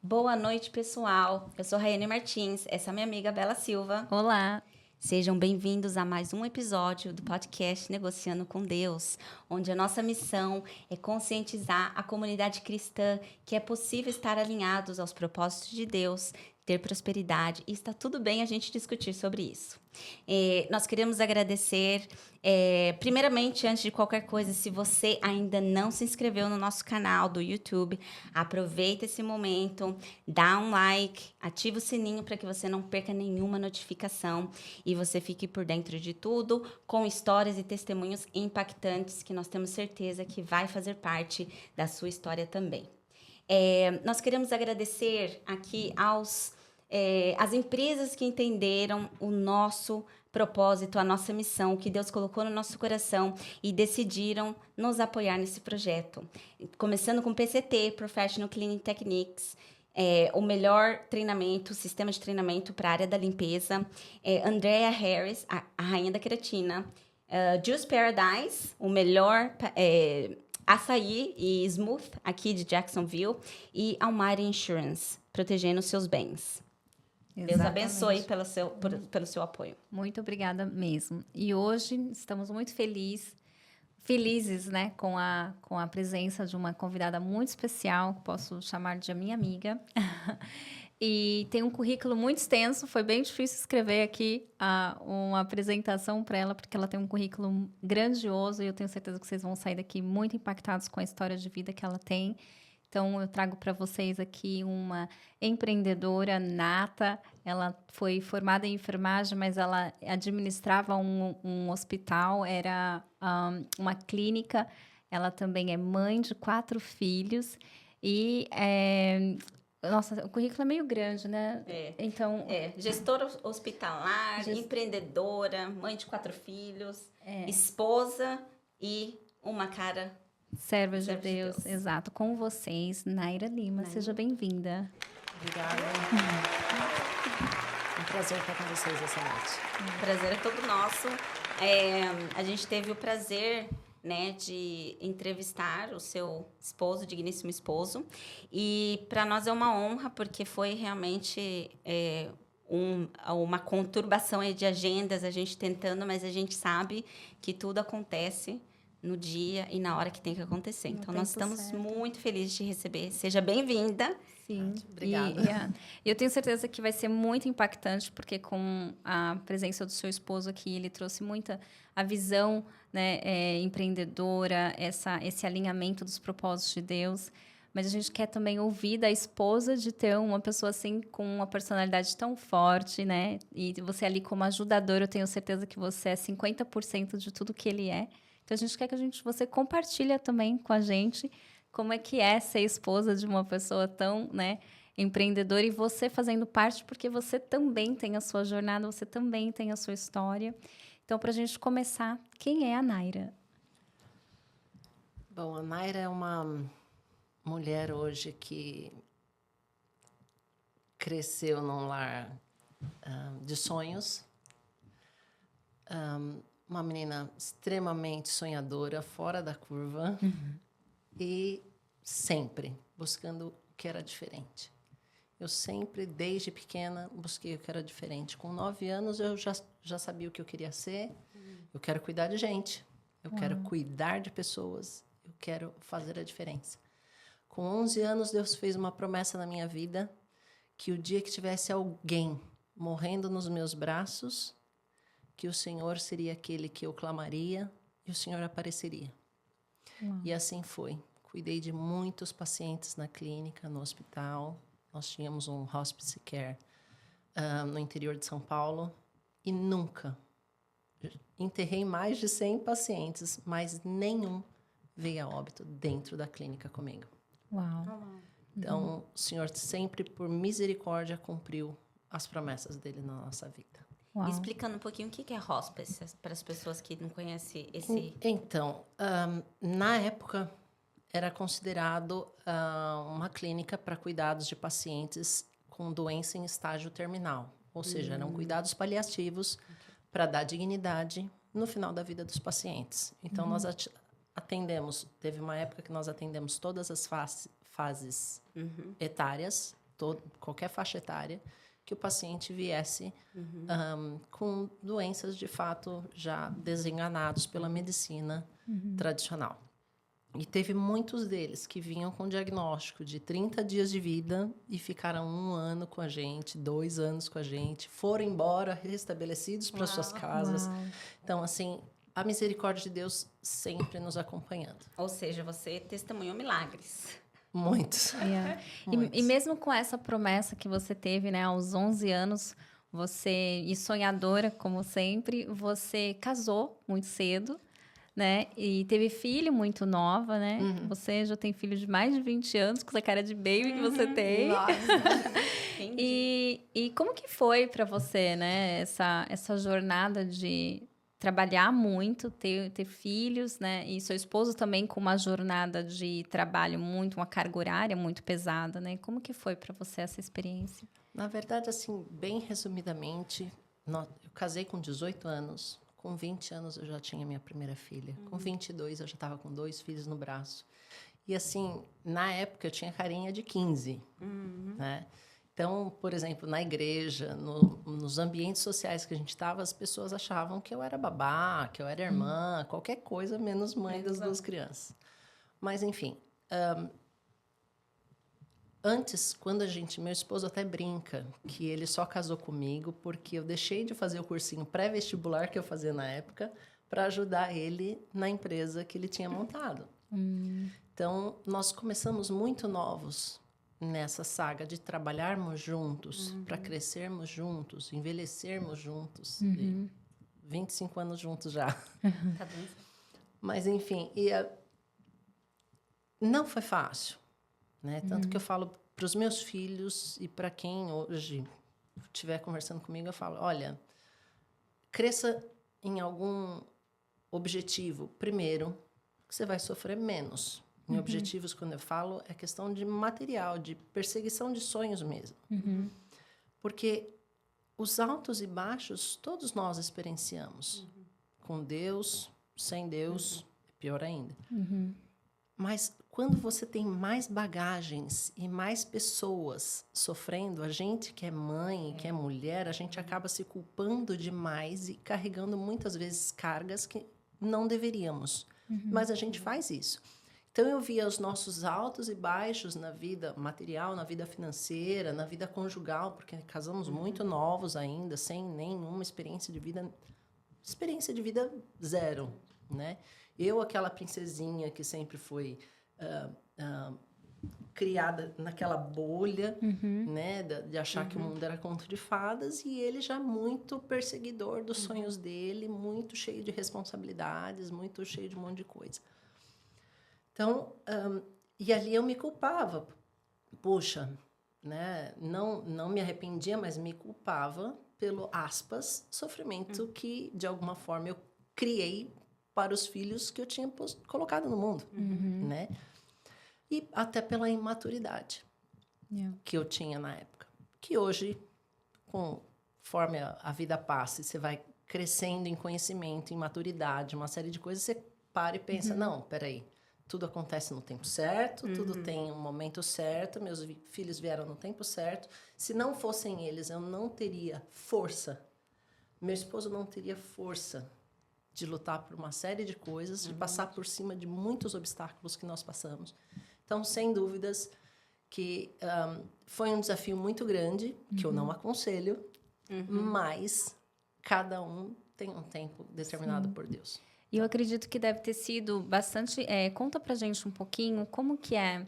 Boa noite, pessoal. Eu sou Raiane Martins, essa é minha amiga Bela Silva. Olá! Sejam bem-vindos a mais um episódio do podcast Negociando com Deus, onde a nossa missão é conscientizar a comunidade cristã que é possível estar alinhados aos propósitos de Deus, ter prosperidade e está tudo bem a gente discutir sobre isso. Nós queremos agradecer, primeiramente, antes de qualquer coisa, se você ainda não se inscreveu no nosso canal do YouTube, aproveita esse momento, dá um like, ativa o sininho para que você não perca nenhuma notificação e você fique por dentro de tudo, com histórias e testemunhos impactantes que nós temos certeza que vai fazer parte da sua história também. Nós queremos agradecer aqui às empresas que entenderam o nosso propósito, a nossa missão, que Deus colocou no nosso coração e decidiram nos apoiar nesse projeto. Começando com PCT, Professional Cleaning Techniques, o melhor treinamento, sistema de treinamento para a área da limpeza. Andrea Harris, a rainha da queratina. Juice Paradise, o melhor açaí e smooth aqui de Jacksonville. E Almighty Insurance, protegendo os seus bens. Exatamente. Deus abençoe pelo seu apoio. Muito obrigada mesmo. E hoje estamos muito felizes, né, com a presença de uma convidada muito especial, que posso chamar de minha amiga. E tem um currículo muito extenso, foi bem difícil escrever aqui uma apresentação para ela, porque ela tem um currículo grandioso e eu tenho certeza que vocês vão sair daqui muito impactados com a história de vida que ela tem. Então, eu trago para vocês aqui uma empreendedora nata. Ela foi formada em enfermagem, mas ela administrava um hospital, era uma clínica. Ela também é mãe de 4 filhos. E, nossa, o currículo é meio grande, né? Então, gestora hospitalar, empreendedora, mãe de 4 filhos, esposa e uma cara... Serva de Deus, exato. Com vocês, Naira Lima. Seja bem-vinda. Obrigada. Um prazer estar com vocês essa noite. O prazer é todo nosso. A gente teve o prazer, né, de entrevistar o seu esposo, digníssimo esposo. E para nós é uma honra, porque foi realmente... uma conturbação aí de agendas, a gente tentando, mas a gente sabe que tudo acontece no dia e na hora que tem que acontecer. Então, nós estamos muito felizes de te receber. Seja bem-vinda. Sim. Obrigada. E eu tenho certeza que vai ser muito impactante, porque com a presença do seu esposo aqui, ele trouxe muita a visão, né, empreendedora, esse alinhamento dos propósitos de Deus. Mas a gente quer também ouvir da esposa de ter uma pessoa assim, com uma personalidade tão forte, né? E você ali como ajudadora, eu tenho certeza que você é 50% de tudo que ele é. Então, a gente quer que você compartilhe também com a gente como é que é ser esposa de uma pessoa tão, né, empreendedora e você fazendo parte, porque você também tem a sua jornada, você também tem a sua história. Então, para a gente começar, quem é a Naira? Bom, a Naira é uma mulher hoje que cresceu num lar de sonhos. Uma menina extremamente sonhadora, fora da curva, e sempre buscando o que era diferente. Eu sempre, desde pequena, busquei o que era diferente. Com 9 anos, eu já sabia o que eu queria ser. Eu quero cuidar de gente, eu quero cuidar de pessoas, eu quero fazer a diferença. Com 11 anos, Deus fez uma promessa na minha vida que o dia que tivesse alguém morrendo nos meus braços, que o Senhor seria aquele que eu clamaria e o Senhor apareceria. E assim foi. Cuidei de muitos pacientes na clínica, no hospital. Nós tínhamos um hospice care no interior de São Paulo e nunca enterrei mais de 100 pacientes, mas nenhum veio a óbito dentro da clínica comigo. Uau. Então, o Senhor sempre, por misericórdia, cumpriu as promessas dele na nossa vida. Uau. Explicando um pouquinho o que é hospice, para as pessoas que não conhecem esse... Então, na época, era considerado uma clínica para cuidados de pacientes com doença em estágio terminal. Ou seja, eram cuidados paliativos para dar dignidade no final da vida dos pacientes. Então, nós atendemos... Teve uma época que nós atendemos todas as fases etárias, qualquer faixa etária, que o paciente viesse com doenças, de fato, já desenganados pela medicina tradicional. E teve muitos deles que vinham com diagnóstico de 30 dias de vida e ficaram 1 ano com a gente, 2 anos com a gente, foram embora restabelecidos para suas casas. Uau. Então, assim, a misericórdia de Deus sempre nos acompanhando. Ou seja, você testemunhou milagres. Muitos. Yeah. Muitos. E mesmo com essa promessa que você teve, né, aos 11 anos, e sonhadora, como sempre, você casou muito cedo, né? E teve filho muito nova, né? Você já tem filho de mais de 20 anos, com essa cara de baby que você tem. Nossa. E como que foi para você, né? Essa jornada de trabalhar muito, ter filhos, né? E seu esposo também com uma jornada de trabalho uma carga horária muito pesada, né? Como que foi para você essa experiência? Na verdade, assim, bem resumidamente, eu casei com 18 anos. Com 20 anos eu já tinha minha primeira filha. Com 22 eu já estava com 2 filhos no braço. E assim, na época eu tinha carinha de 15, né? Então, por exemplo, na igreja, nos ambientes sociais que a gente estava, as pessoas achavam que eu era babá, que eu era irmã, qualquer coisa menos mãe das 2 crianças. Mas, enfim, antes, meu esposo até brinca que ele só casou comigo porque eu deixei de fazer o cursinho pré-vestibular que eu fazia na época para ajudar ele na empresa que ele tinha montado. Então, nós começamos muito novos nessa saga de trabalharmos juntos, para crescermos juntos, envelhecermos juntos. 25 anos juntos já. Tá bem? Mas, enfim, não foi fácil. Né? Tanto que eu falo para os meus filhos e para quem hoje estiver conversando comigo, eu falo, olha, cresça em algum objetivo primeiro, que você vai sofrer menos. Em objetivos, quando eu falo, é questão de material, de perseguição de sonhos mesmo. Porque os altos e baixos, todos nós experienciamos. Com Deus, sem Deus, é pior ainda. Mas quando você tem mais bagagens e mais pessoas sofrendo, a gente que é mãe, que é mulher, a gente acaba se culpando demais e carregando muitas vezes cargas que não deveríamos. Mas a gente faz isso. Então, eu via os nossos altos e baixos na vida material, na vida financeira, na vida conjugal, porque casamos muito novos ainda, sem nenhuma experiência de vida zero, né? Eu, aquela princesinha que sempre foi criada naquela bolha, né, de achar que o mundo era conto de fadas, e ele já muito perseguidor dos sonhos dele, muito cheio de responsabilidades, muito cheio de um monte de coisa. Então, e ali eu me culpava. Puxa, né, não me arrependia, mas me culpava pelo, aspas, sofrimento que, de alguma forma, eu criei para os filhos que eu tinha colocado no mundo, né? E até pela imaturidade que eu tinha na época. Que hoje, conforme a vida passa e você vai crescendo em conhecimento, em maturidade, uma série de coisas, você para e pensa, não, peraí, tudo acontece no tempo certo, tudo tem um momento certo, meus filhos vieram no tempo certo. Se não fossem eles, eu não teria força. Meu esposo não teria força de lutar por uma série de coisas, de passar por cima de muitos obstáculos que nós passamos. Então, sem dúvidas, que foi um desafio muito grande, que eu não aconselho, mas cada um tem um tempo determinado por Deus. E eu acredito que deve ter sido bastante... conta pra gente um pouquinho como que é,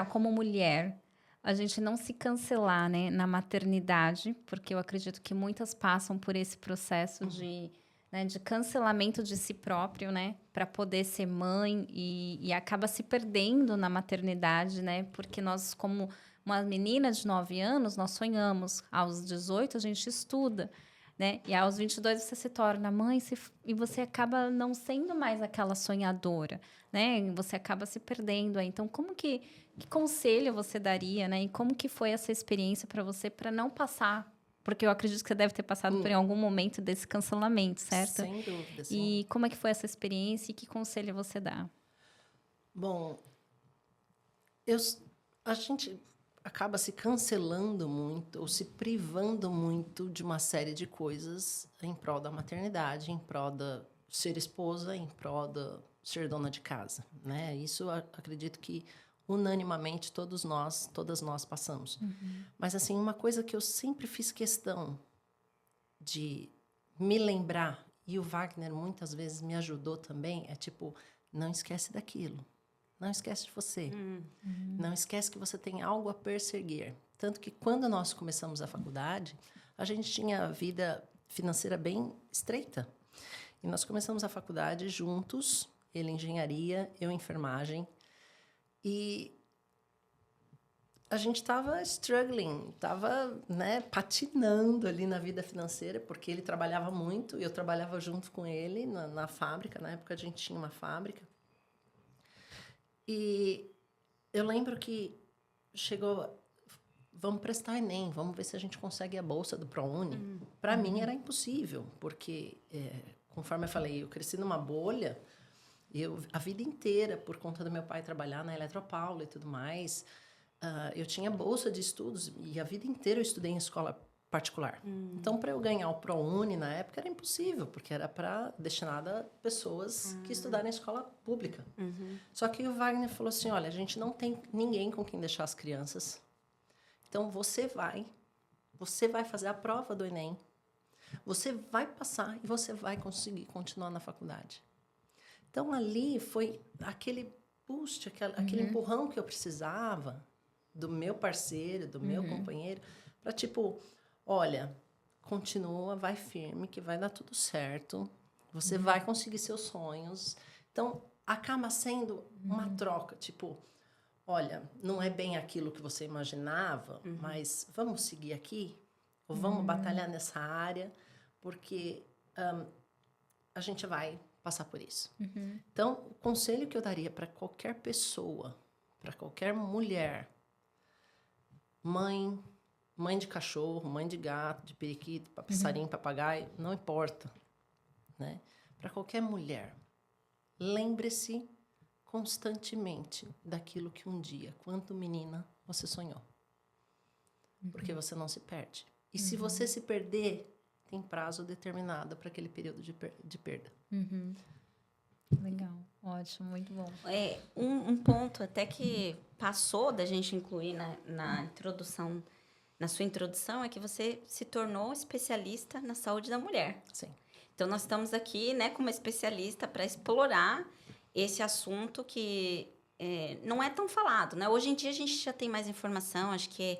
como mulher, a gente não se cancelar, né, na maternidade, porque eu acredito que muitas passam por esse processo de cancelamento de si próprio, né, para poder ser mãe e acaba se perdendo na maternidade, né, porque nós, como uma menina de 9 anos, nós sonhamos, aos 18 a gente estuda, né, e aos 22 você se torna mãe e você acaba não sendo mais aquela sonhadora, né, e você acaba se perdendo. Então, que conselho você daria, né, e como que foi essa experiência para você, para não passar? Porque eu acredito que você deve ter passado por algum momento desse cancelamento, certo? Sem dúvida, sim. E como é que foi essa experiência e que conselho você dá? Bom, acaba se cancelando muito ou se privando muito de uma série de coisas em prol da maternidade, em prol da ser esposa, em prol da ser dona de casa, né? Isso eu acredito que unanimamente todas nós passamos. Mas assim, uma coisa que eu sempre fiz questão de me lembrar, e o Wagner muitas vezes me ajudou também, é tipo, não esquece daquilo. Não esquece de você. Não esquece que você tem algo a perseguir. Tanto que quando nós começamos a faculdade, a gente tinha a vida financeira bem estreita. E nós começamos a faculdade juntos, ele em engenharia, eu em enfermagem. E a gente estava struggling, estava, né, patinando ali na vida financeira, porque ele trabalhava muito e eu trabalhava junto com ele na fábrica. Na época a gente tinha uma fábrica. E eu lembro que chegou, vamos prestar Enem, vamos ver se a gente consegue a bolsa do ProUni. Para mim era impossível, porque, conforme eu falei, eu cresci numa bolha, a vida inteira, por conta do meu pai trabalhar na Eletropaulo e tudo mais, eu tinha bolsa de estudos e a vida inteira eu estudei em escola particular. Então, para eu ganhar o ProUni na época era impossível, porque era destinada a pessoas que estudaram em escola pública. Só que o Wagner falou assim, olha, a gente não tem ninguém com quem deixar as crianças. Então, você vai fazer a prova do Enem, você vai passar e você vai conseguir continuar na faculdade. Então, ali foi aquele boost, aquele empurrão que eu precisava do meu parceiro, do meu companheiro, para tipo, olha, continua, vai firme, que vai dar tudo certo, você vai conseguir seus sonhos. Então, acaba sendo uma troca, tipo, olha, não é bem aquilo que você imaginava, mas vamos seguir aqui? Ou vamos batalhar nessa área? Porque a gente vai passar por isso. Então, o conselho que eu daria para qualquer pessoa, para qualquer mulher, mãe de cachorro, mãe de gato, de periquito, passarinho, papagaio, não importa, né? Para qualquer mulher, lembre-se constantemente daquilo que um dia, quando menina, você sonhou. Porque você não se perde. E se você se perder, tem prazo determinado para aquele período de perda. Legal, ótimo, muito bom. Um ponto até que passou da gente incluir na introdução, na sua introdução, é que você se tornou especialista na saúde da mulher. Sim. Então, nós estamos aqui, né, como especialista para explorar esse assunto que não é tão falado, né? Hoje em dia, a gente já tem mais informação, acho que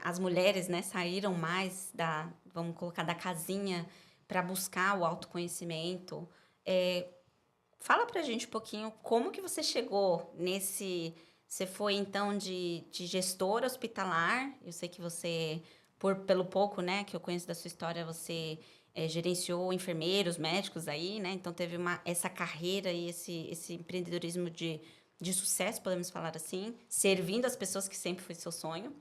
as mulheres, né, saíram mais vamos colocar, da casinha para buscar o autoconhecimento. Fala pra gente um pouquinho como que você chegou nesse... Você foi, então, de gestora hospitalar. Eu sei que você, pelo pouco, né, que eu conheço da sua história, você gerenciou enfermeiros, médicos aí, né? Então, teve essa carreira e esse empreendedorismo de sucesso, podemos falar assim, servindo as pessoas, que sempre foi seu sonho.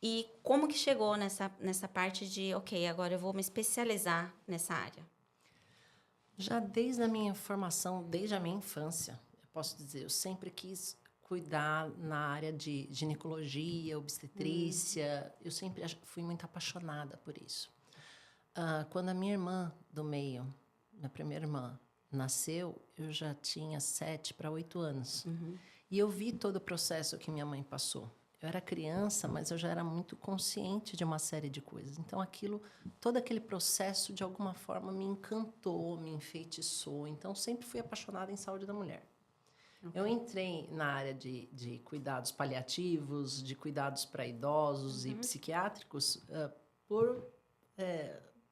E como que chegou nessa parte de, ok, agora eu vou me especializar nessa área? Já desde a minha formação, desde a minha infância, eu posso dizer, eu sempre quis cuidar na área de ginecologia, obstetrícia. Eu sempre fui muito apaixonada por isso. Quando a minha irmã do meio, minha primeira irmã, nasceu, eu já tinha 7 para 8 anos. E eu vi todo o processo que minha mãe passou. Eu era criança, mas eu já era muito consciente de uma série de coisas. Então, todo aquele processo, de alguma forma, me encantou, me enfeitiçou. Então, sempre fui apaixonada em saúde da mulher. Okay. Eu entrei na área de cuidados paliativos, de cuidados para idosos e psiquiátricos por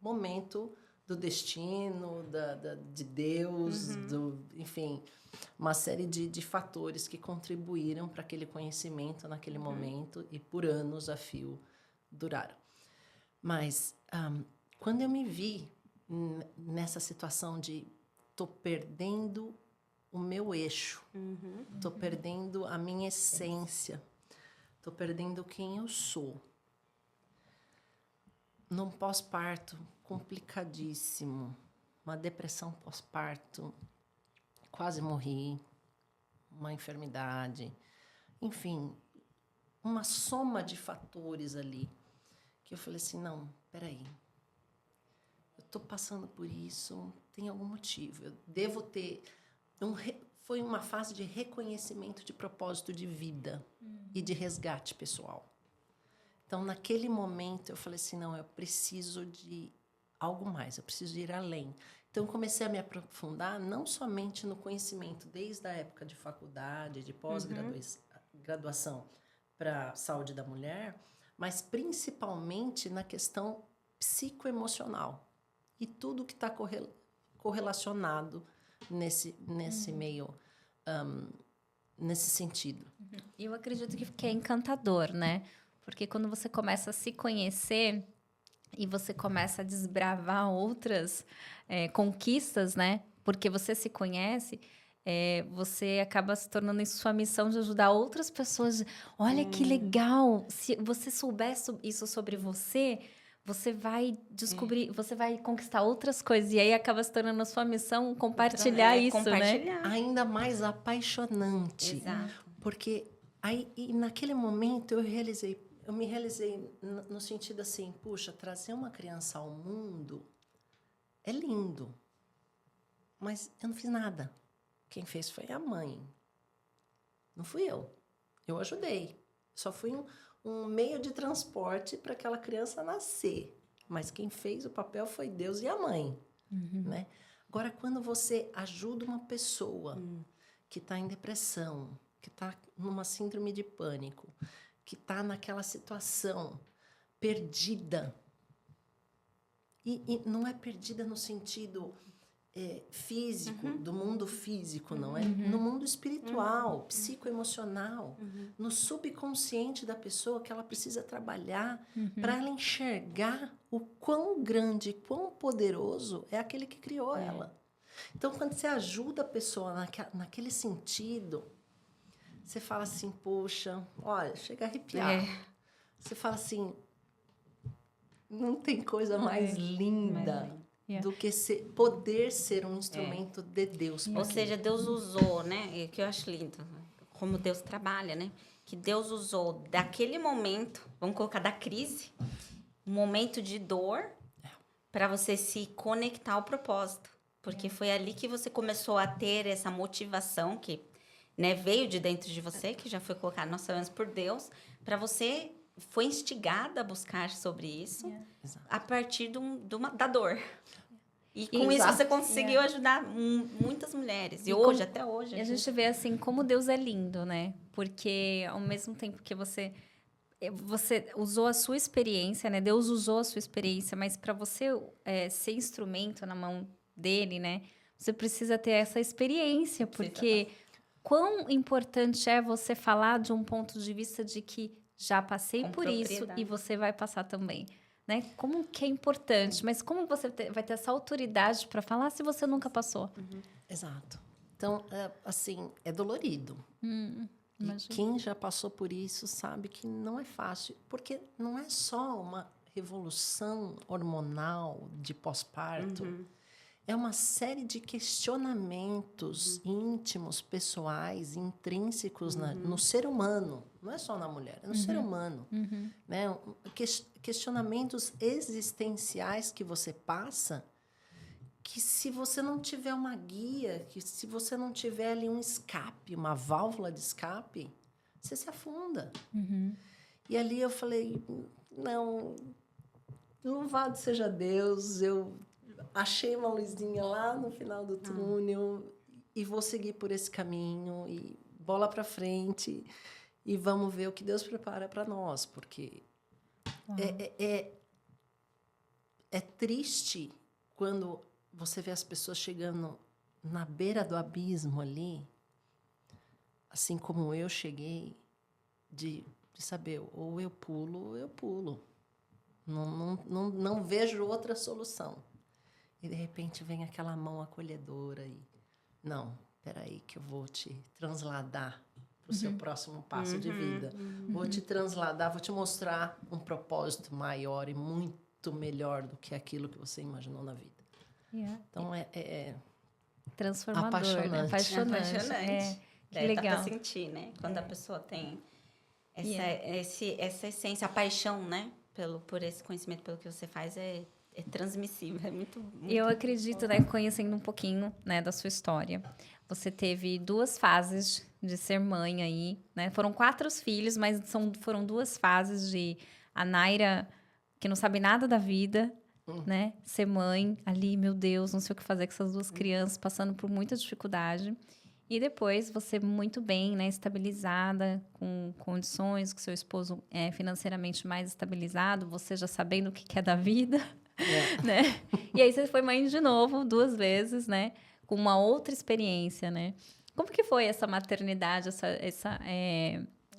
momento do destino, de Deus, enfim, uma série de fatores que contribuíram para aquele conhecimento naquele momento e por anos a fio duraram. Mas quando eu me vi nessa situação de tô perdendo o meu eixo, tô perdendo a minha essência, tô perdendo quem eu sou. Num pós-parto complicadíssimo, uma depressão pós-parto, quase morri, uma enfermidade, enfim, uma soma de fatores ali. Que eu falei assim, não, peraí. Eu estou passando por isso, tem algum motivo. Eu devo ter... Foi uma fase de reconhecimento de propósito de vida e de resgate pessoal. Então, naquele momento, eu falei assim, não, eu preciso de algo mais, eu preciso ir além. Então, eu comecei a me aprofundar não somente no conhecimento, desde a época de faculdade, de pós-graduação para a saúde da mulher, mas principalmente na questão psicoemocional e tudo que está correlacionado nesse meio, nesse sentido. E eu acredito que é encantador, né? Porque quando você começa a se conhecer e você começa a desbravar outras conquistas, né? Porque você se conhece, você acaba se tornando isso sua missão de ajudar outras pessoas. Olha que legal! Se você souber isso sobre você, você vai descobrir, você vai conquistar outras coisas. E aí acaba se tornando a sua missão compartilhar isso, compartilhar. né? Ainda mais apaixonante. Exato. Porque e naquele momento eu me realizei no sentido assim, puxa, trazer uma criança ao mundo é lindo, mas eu não fiz nada. Quem fez foi a mãe, não fui eu. Eu ajudei, só fui um meio de transporte para aquela criança nascer, mas quem fez o papel foi Deus e a mãe, né? Agora, quando você ajuda uma pessoa que está em depressão, que está numa síndrome de pânico, que está naquela situação perdida. E não é perdida no sentido físico, do mundo físico, não é? No mundo espiritual, psicoemocional, no subconsciente da pessoa que ela precisa trabalhar para ela enxergar o quão grande, quão poderoso é aquele que criou ela. Então, quando você ajuda a pessoa naquele sentido... Você fala assim, poxa, olha, chega a arrepiar. Você fala assim, não tem coisa mais linda do que poder ser um instrumento de Deus. Ou seja, Deus usou, né? E que eu acho lindo, como Deus trabalha, né? Que Deus usou daquele momento, vamos colocar da crise, um momento de dor, para você se conectar ao propósito. Porque foi ali que você começou a ter essa motivação que... né, veio de dentro de você, que já foi colocado, nós sabemos, por Deus, para você, foi instigada a buscar sobre isso a partir da dor. E com isso você conseguiu ajudar muitas mulheres. E hoje, até hoje. E a gente vê assim, como Deus é lindo, né? Porque ao mesmo tempo que você usou a sua experiência, né? Deus usou a sua experiência, mas para você ser instrumento na mão dele, né? Você precisa ter essa experiência, porque... Quão importante é você falar de um ponto de vista de que já passei por isso e você vai passar também, né? Como que é importante, mas como você vai ter essa autoridade para falar se você nunca passou? Exato. Então, assim, é dolorido. E quem já passou por isso sabe que não é fácil, porque não é só uma revolução hormonal de pós-parto. É uma série de questionamentos íntimos, pessoais, intrínsecos no ser humano. Não é só na mulher, é no ser humano. Né? Questionamentos existenciais que você passa, que se você não tiver uma guia, que se você não tiver ali um escape, uma válvula de escape, você se afunda. E ali eu falei, não, louvado seja Deus, eu... achei uma luzinha lá no final do túnel e vou seguir por esse caminho e bola para frente e vamos ver o que Deus prepara para nós, porque é triste quando você vê as pessoas chegando na beira do abismo ali, assim como eu cheguei, de saber, ou eu pulo ou eu pulo. Não vejo outra solução. E, de repente, vem aquela mão acolhedora e... Não, peraí que eu vou te transladar para o seu próximo passo de vida. Vou te transladar, vou te mostrar um propósito maior e muito melhor do que aquilo que você imaginou na vida. Então, é transformador, apaixonante. Apaixonante. Que Dá legal. para sentir, né? Quando a pessoa tem Essa essência, a paixão, né? Por esse conhecimento, pelo que você faz, é transmissível. É muito Eu acredito, né, conhecendo um pouquinho, né, da sua história. Você teve 2 fases de ser mãe aí, né? Foram 4 filhos, mas foram 2 fases de a Naira, que não sabe nada da vida, né? Ser mãe ali, meu Deus, não sei o que fazer com essas 2 crianças, passando por muita dificuldade. E depois, você muito bem, né? Estabilizada, com condições, com seu esposo financeiramente mais estabilizado, você já sabendo o que é da vida, né? E aí, você foi mãe de novo, 2 vezes, né? Com uma outra experiência, né? Como que foi essa maternidade,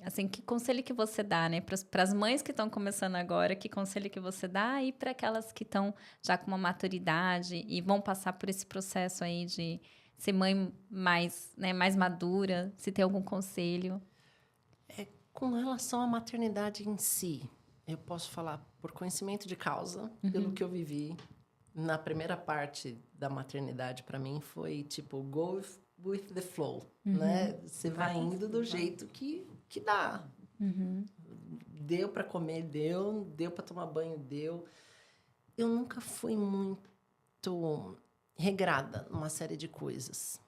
assim, que conselho que você dá, né? Para as mães que estão começando agora, que conselho que você dá? E para aquelas que estão já com uma maturidade e vão passar por esse processo aí de ser mãe mais, né, mais madura, se tem algum conselho? Com relação à maternidade em si, eu posso falar por conhecimento de causa, pelo que eu vivi. Na primeira parte da maternidade, para mim, foi tipo, go with the flow, né? Você vai indo do jeito que dá. Deu para comer, deu para tomar banho, deu. Eu nunca fui muito regrada numa série de coisas.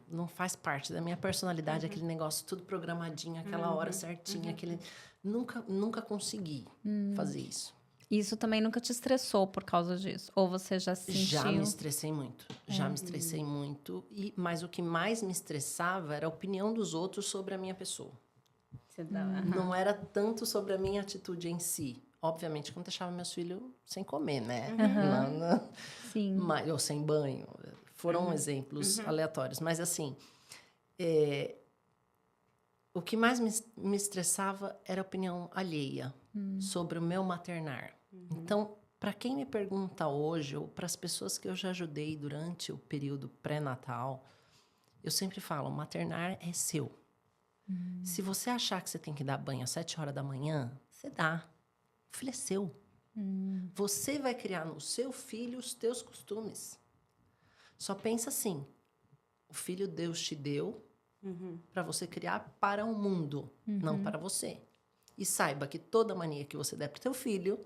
Não faz parte da minha personalidade, aquele negócio tudo programadinho, aquela hora certinha, nunca consegui fazer isso. Isso também nunca te estressou por causa disso? Ou você já sentiu? Já me estressei muito. Mas o que mais me estressava era a opinião dos outros sobre a minha pessoa. Não era tanto sobre a minha atitude em si. Obviamente, quando deixava meus filhos sem comer, né? Sim. Ou sem banho. Foram exemplos aleatórios. Mas, assim, o que mais me estressava era a opinião alheia sobre o meu maternar. Então, para quem me pergunta hoje, ou para as pessoas que eu já ajudei durante o período pré-natal, eu sempre falo, maternar é seu. Se você achar que você tem que dar banho às 7 horas da manhã, você dá. O filho é seu. Você vai criar no seu filho os teus costumes. Só pensa assim, o filho Deus te deu para você criar para o mundo, não para você. E saiba que toda mania que você der para o teu filho,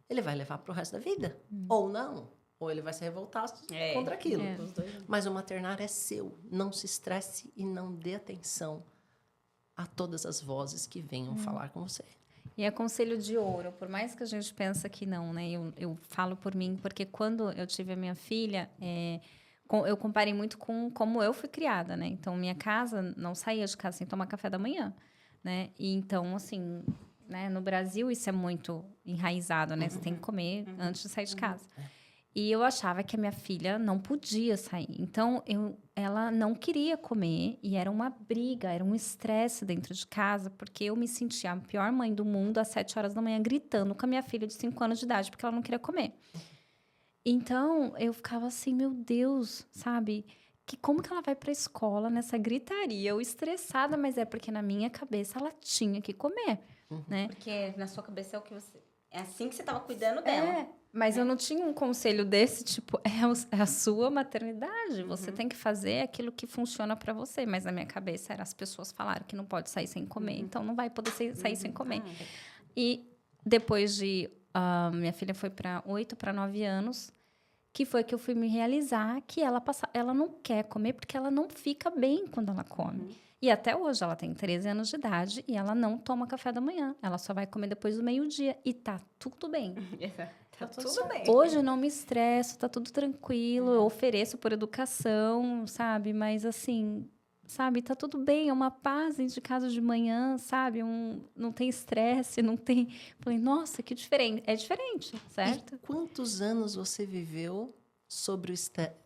ele vai levar para o resto da vida. Ou não. Ou ele vai se revoltar contra aquilo. Mas o maternar é seu. Não se estresse e não dê atenção a todas as vozes que venham falar com você. E é conselho de ouro, por mais que a gente pense que não, né? Eu falo por mim, porque quando eu tive a minha filha, eu comparei muito com como eu fui criada, né? Então, minha casa, não saía de casa sem tomar café da manhã, né? E então, assim, né? No Brasil, isso é muito enraizado, né? Você tem que comer antes de sair de casa. E eu achava que a minha filha não podia sair. Então, ela não queria comer e era uma briga, era um estresse dentro de casa, porque eu me sentia a pior mãe do mundo às 7 horas da manhã gritando com a minha filha de 5 anos de idade porque ela não queria comer. Então, eu ficava assim, meu Deus, sabe? Como que ela vai para a escola nessa gritaria? Eu estressada, mas é porque na minha cabeça ela tinha que comer, né? Porque na sua cabeça é o que você... É assim que você estava cuidando dela. Mas eu não tinha um conselho desse, tipo, é a sua maternidade. Você tem que fazer aquilo que funciona para você. Mas na minha cabeça, as pessoas falaram que não pode sair sem comer. Então, não vai poder sair sem comer. E depois de... minha filha foi para 8 para 9 anos, que foi que eu fui me realizar que ela não quer comer porque ela não fica bem quando ela come. E até hoje, ela tem 13 anos de idade e ela não toma café da manhã. Ela só vai comer depois do meio-dia. E tá tudo bem. Tá tudo bem. Hoje eu não me estresso, tá tudo tranquilo. Eu ofereço por educação, sabe? Mas assim, sabe? Tá tudo bem. É uma paz dentro de casa de manhã, sabe? Não tem estresse, não tem... Falei, nossa, que diferente. É diferente, certo? E quantos anos você viveu sobre o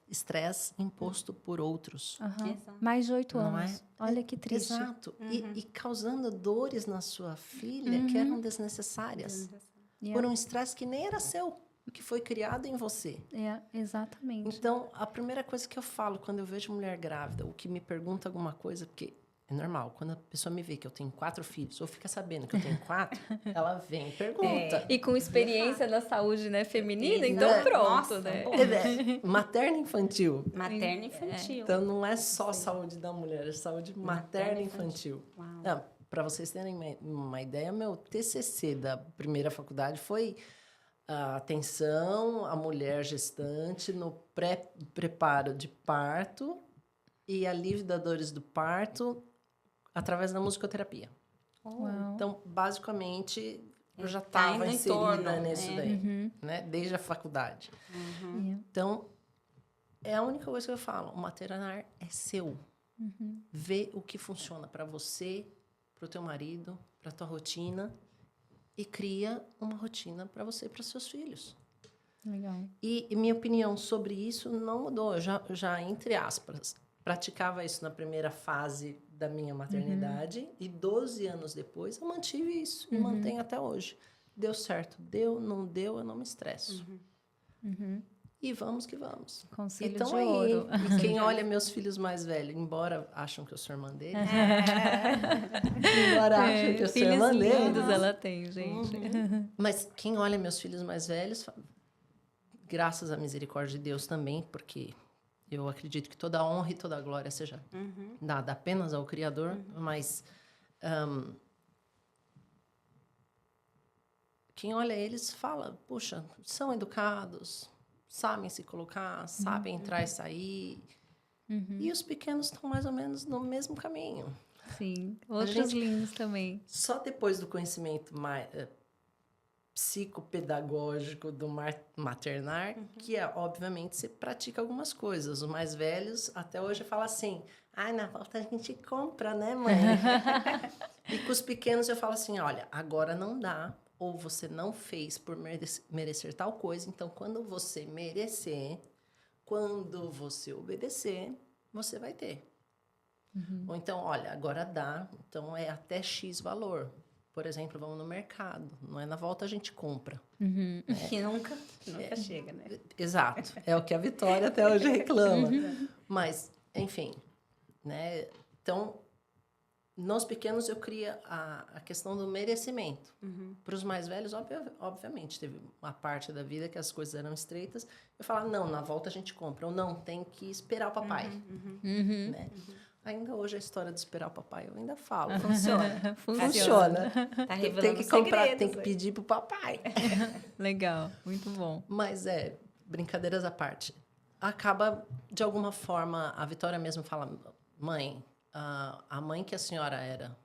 estresse imposto por outros? Mais de 8 Não anos. é? Olha que triste. Exato. E causando dores na sua filha que eram desnecessárias. Por um estresse que nem era seu, que foi criado em você. Exatamente. Então, a primeira coisa que eu falo quando eu vejo mulher grávida, ou que me pergunta alguma coisa, porque é normal, quando a pessoa me vê que eu tenho 4 filhos, ou fica sabendo que eu tenho 4, ela vem e pergunta. E com experiência na saúde, né, feminina, então pronto, Nossa, né? Materno infantil. Materno infantil. Então, não é só saúde da mulher, é saúde materna infantil. Uau. Não, para vocês terem uma ideia, meu TCC da primeira faculdade foi a atenção à mulher gestante no preparo de parto e alívio das dores do parto através da musicoterapia. Uau. Então, basicamente, eu já Tá estava indo em inserida torno, nisso né? daí, né? Desde a faculdade. Yeah. Então, é a única coisa que eu falo. O maternar é seu. Vê o que funciona para você, para o teu marido, para a tua rotina e cria uma rotina para você e para os seus filhos. Legal. E minha opinião sobre isso não mudou. Eu já, entre aspas, praticava isso na primeira fase da minha maternidade e 12 anos depois eu mantive isso e mantenho até hoje. Deu certo, deu, não deu, eu não me estresso. E vamos que vamos. Conselho Então de aí, ouro. e quem olha meus filhos mais velhos, embora acham que eu sou irmã deles, embora acham que eu sou Filhos irmã deles, lindos ela tem, gente. mas quem olha meus filhos mais velhos, graças à misericórdia de Deus também, porque eu acredito que toda a honra e toda a glória seja dada apenas ao Criador, mas quem olha eles fala, puxa, são educados, sabem se colocar, sabem entrar e sair. E os pequenos estão mais ou menos no mesmo caminho. Sim, outros lindos também. Só depois do conhecimento mais psicopedagógico do maternar, que é, obviamente, você pratica algumas coisas. Os mais velhos, até hoje, falam assim, ai, na volta a gente compra, né, mãe? E com os pequenos eu falo assim, olha, agora não dá, ou você não fez por merecer tal coisa, então quando você merecer, quando você obedecer, você vai ter. Ou então, olha, agora dá, então é até X valor. Por exemplo, vamos no mercado, não é na volta a gente compra. Que nunca chega, né? Exato, é o que a Vitória até hoje reclama. Mas, enfim, né? Então, nos pequenos eu cria a questão do merecimento. Para os mais velhos, obviamente, teve uma parte da vida que as coisas eram estreitas. Eu falava, não, na volta a gente compra. Ou não, tem que esperar o papai. Né? Ainda hoje a história de esperar o papai, eu ainda falo. Funciona. Funciona. Tá revelando Tem que comprar, segredos, tem que aí. pedir pro papai. Legal, muito bom. Mas brincadeiras à parte. Acaba, de alguma forma, a Vitória mesmo fala, mãe, a mãe que a senhora era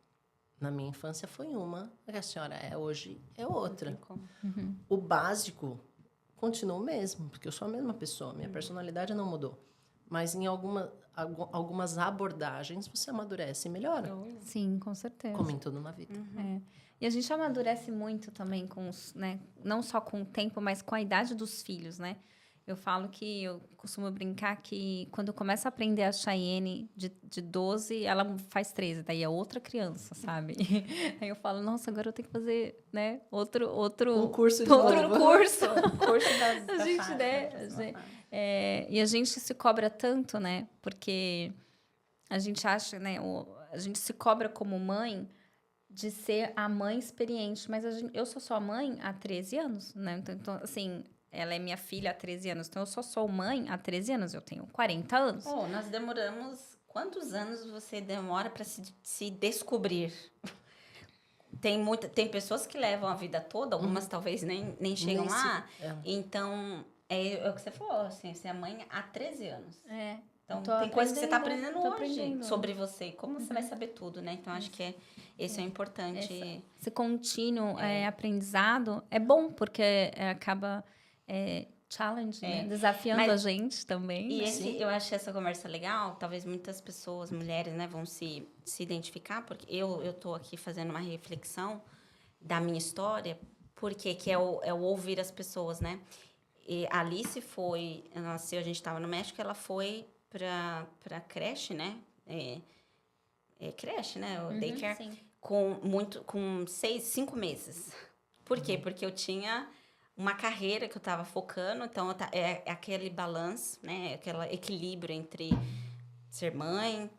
na minha infância foi uma, a que a senhora é hoje é outra. Não tem como. O básico continua o mesmo, porque eu sou a mesma pessoa, minha personalidade não mudou. Mas em algumas abordagens você amadurece e melhora, Sim, com certeza. como em tudo na vida. É. E a gente amadurece muito também com os, né? Não só com o tempo, mas com a idade dos filhos, né? Eu falo que eu costumo brincar que quando eu começo a aprender a Cheyenne de 12, ela faz 13, daí é outra criança, sabe? Aí eu falo, nossa, agora eu tenho que fazer, né, outro Um curso de outro novo. curso. Curso A gente, né? E a gente se cobra tanto, né? Porque a gente acha, né? A gente se cobra como mãe de ser a mãe experiente, mas eu sou só mãe há 13 anos, né? Então, assim, ela é minha filha há 13 anos, então eu só sou mãe há 13 anos, eu tenho 40 anos. Pô, nós demoramos... Quantos anos você demora para se descobrir? Tem pessoas que levam a vida toda, algumas talvez nem chegam lá. Então, é o que você falou, assim, você é mãe há 13 anos. É. Então, Tô tem coisas que você está aprendendo, aprendendo tô hoje aprendendo. sobre você. E como você vai saber tudo, né? Então, acho que esse é importante. Esse contínuo aprendizado é bom, porque acaba challenge, né? Desafiando a gente também. E eu acho essa conversa legal. Talvez muitas pessoas, mulheres, né, vão se identificar, porque eu tô aqui fazendo uma reflexão da minha história, porque que é o ouvir as pessoas, né? E a Alice nasceu, a gente estava no México, ela foi para creche, né? Creche, né? O daycare. Sim. Com 5 meses. Por quê? Porque eu tinha uma carreira que eu estava focando, então é aquele balanço, né? Aquele equilíbrio entre ser mãe,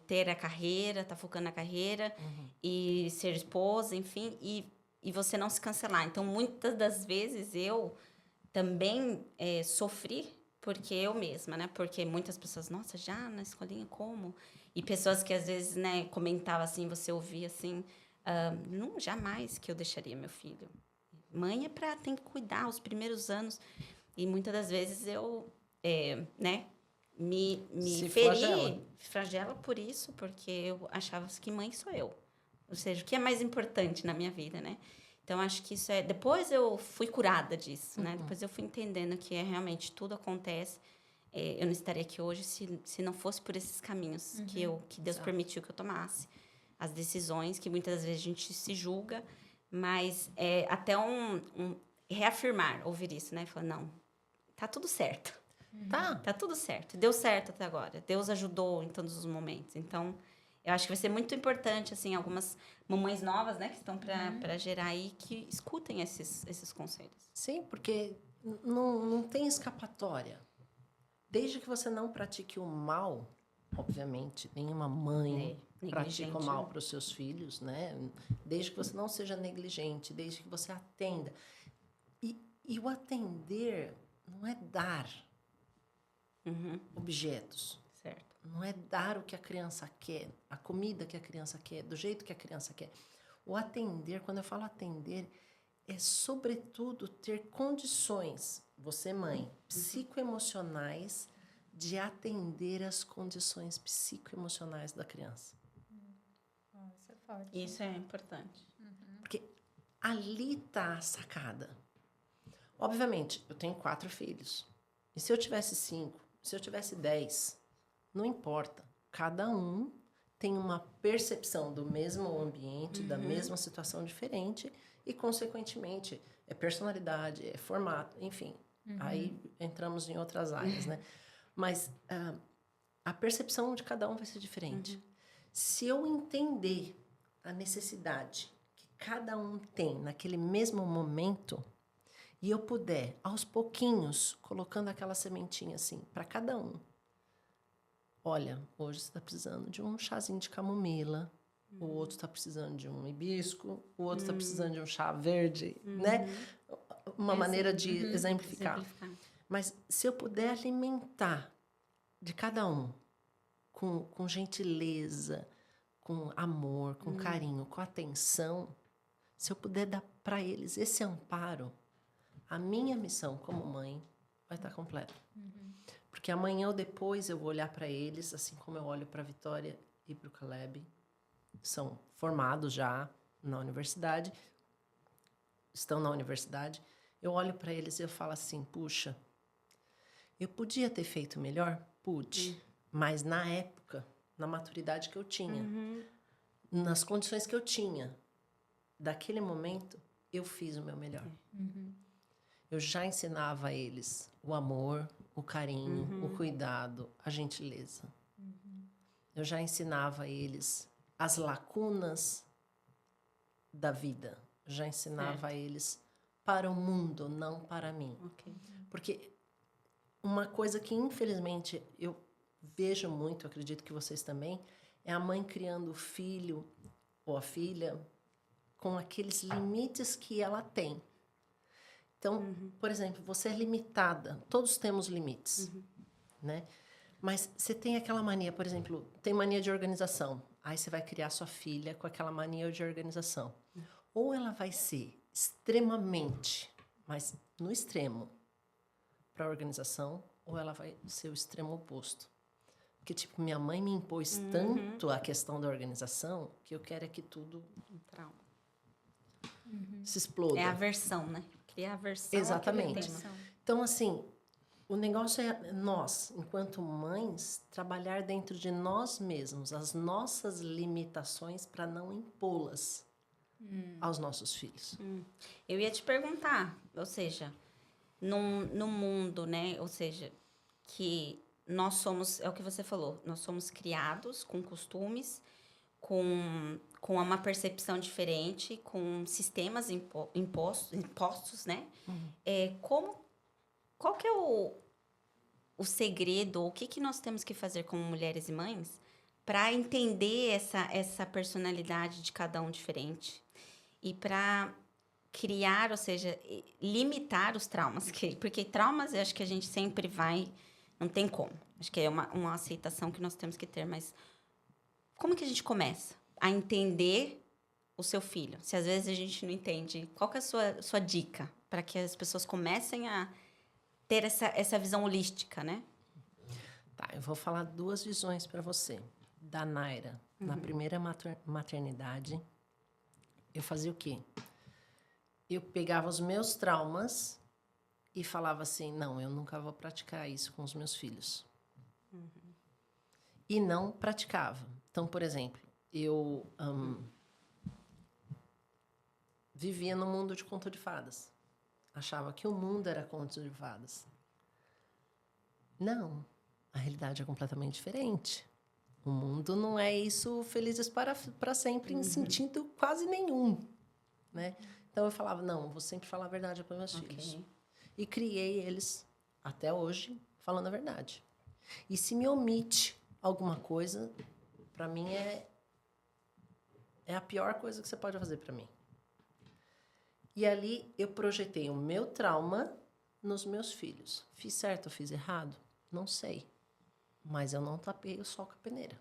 ter a carreira, estar focando na carreira e ser esposa, enfim, e você não se cancelar. Então, muitas das vezes eu também sofri porque eu mesma, né? Porque muitas pessoas, nossa, já na escolinha, como? E pessoas que às vezes, né, comentavam assim, você ouvia assim, não, jamais que eu deixaria meu filho. Mãe tem que cuidar os primeiros anos. E muitas das vezes eu, né, me Se feri, flagela por isso, porque eu achava que mãe sou eu. Ou seja, o que é mais importante na minha vida, né? Então, acho que isso é... Depois eu fui curada disso, né? Depois eu fui entendendo que realmente tudo acontece. Eu não estaria aqui hoje se não fosse por esses caminhos que Deus permitiu que eu tomasse. As decisões que muitas vezes a gente se julga, mas é até reafirmar, ouvir isso, né? Falar, não, tá tudo certo. Tá tudo certo. Deu certo até agora. Deus ajudou em todos os momentos. Então, eu acho que vai ser muito importante, assim, algumas mamães novas, né, que estão para gerar aí, que escutem esses conselhos. Sim, porque não tem escapatória. Desde que você não pratique o mal, obviamente, nenhuma mãe pratica o mal para os seus filhos, né? Desde que você não seja negligente, desde que você atenda. E o atender não é dar objetos. Certo. Não é dar o que a criança quer, a comida que a criança quer, do jeito que a criança quer. O atender, quando eu falo atender, é sobretudo ter condições, você mãe, psicoemocionais, de atender as condições psicoemocionais da criança. Isso é forte. Isso é importante. Porque ali está a sacada. Obviamente, eu tenho 4 filhos. E se eu tivesse 5, se eu tivesse 10, não importa. Cada um tem uma percepção do mesmo ambiente, da mesma situação diferente e, consequentemente, é personalidade, é formato, enfim. Aí entramos em outras áreas, né? Mas a percepção de cada um vai ser diferente. Se eu entender a necessidade que cada um tem naquele mesmo momento e eu puder, aos pouquinhos, colocando aquela sementinha assim, para cada um. Olha, hoje você está precisando de um chazinho de camomila, o outro está precisando de um hibisco, o outro está precisando de um chá verde, né? Uma maneira de exemplificar. Mas se eu puder alimentar de cada um com gentileza, com amor, com carinho, com atenção, se eu puder dar para eles esse amparo, a minha missão como mãe vai estar completa. Porque amanhã ou depois eu vou olhar para eles, assim como eu olho para a Vitória e para o Caleb. São formados já na universidade, estão na universidade. Eu olho para eles e eu falo assim, puxa, eu podia ter feito melhor? Pude. Mas na época, na maturidade que eu tinha, nas condições que eu tinha, daquele momento, eu fiz o meu melhor. Eu já ensinava a eles o amor, o carinho, o cuidado, a gentileza. Eu já ensinava a eles as lacunas da vida. Eu já ensinava a eles para o mundo, não para mim. Porque uma coisa que, infelizmente, eu vejo muito, acredito que vocês também, é a mãe criando o filho ou a filha com aqueles limites que ela tem. Então, por exemplo, você é limitada. Todos temos limites, né? Mas você tem aquela mania, por exemplo, tem mania de organização. Aí você vai criar sua filha com aquela mania de organização. Ou ela vai ser extremamente, mas no extremo, para a organização, ou ela vai ser o extremo oposto. Porque, tipo, minha mãe me impôs tanto a questão da organização que eu quero é que tudo se exploda. É a aversão, né? Criar aversão. Exatamente. Então, assim, o negócio é nós, enquanto mães, trabalhar dentro de nós mesmos, as nossas limitações para não impô-las aos nossos filhos. Eu ia te perguntar, ou seja, no mundo, né? Ou seja, que nós somos, é o que você falou, nós somos criados com costumes, com uma percepção diferente, com sistemas impostos, né? Qual que é o segredo, o que nós temos que fazer como mulheres e mães para entender essa personalidade de cada um diferente e para criar, ou seja, limitar os traumas. Porque traumas, eu acho que a gente sempre vai... Não tem como. Acho que é uma aceitação que nós temos que ter. Mas como que a gente começa a entender o seu filho? Se às vezes a gente não entende, qual que é a sua dica para que as pessoas comecem a ter essa visão holística, né? Tá, eu vou falar 2 visões para você. Da Naira, na primeira maternidade, eu fazia o quê? Eu pegava os meus traumas e falava assim, não, eu nunca vou praticar isso com os meus filhos. E não praticava. Então, por exemplo, eu vivia no mundo de conto de fadas. Achava que o mundo era conto de fadas. Não, a realidade é completamente diferente. O mundo não é isso, felizes para sempre, em sentido quase nenhum, né? Então, eu falava, não, eu vou sempre falar a verdade para meus filhos. E criei eles, até hoje, falando a verdade. E se me omite alguma coisa, para mim é a pior coisa que você pode fazer para mim. E ali eu projetei o meu trauma nos meus filhos. Fiz certo ou fiz errado? Não sei. Mas eu não tapei o sol com a peneira.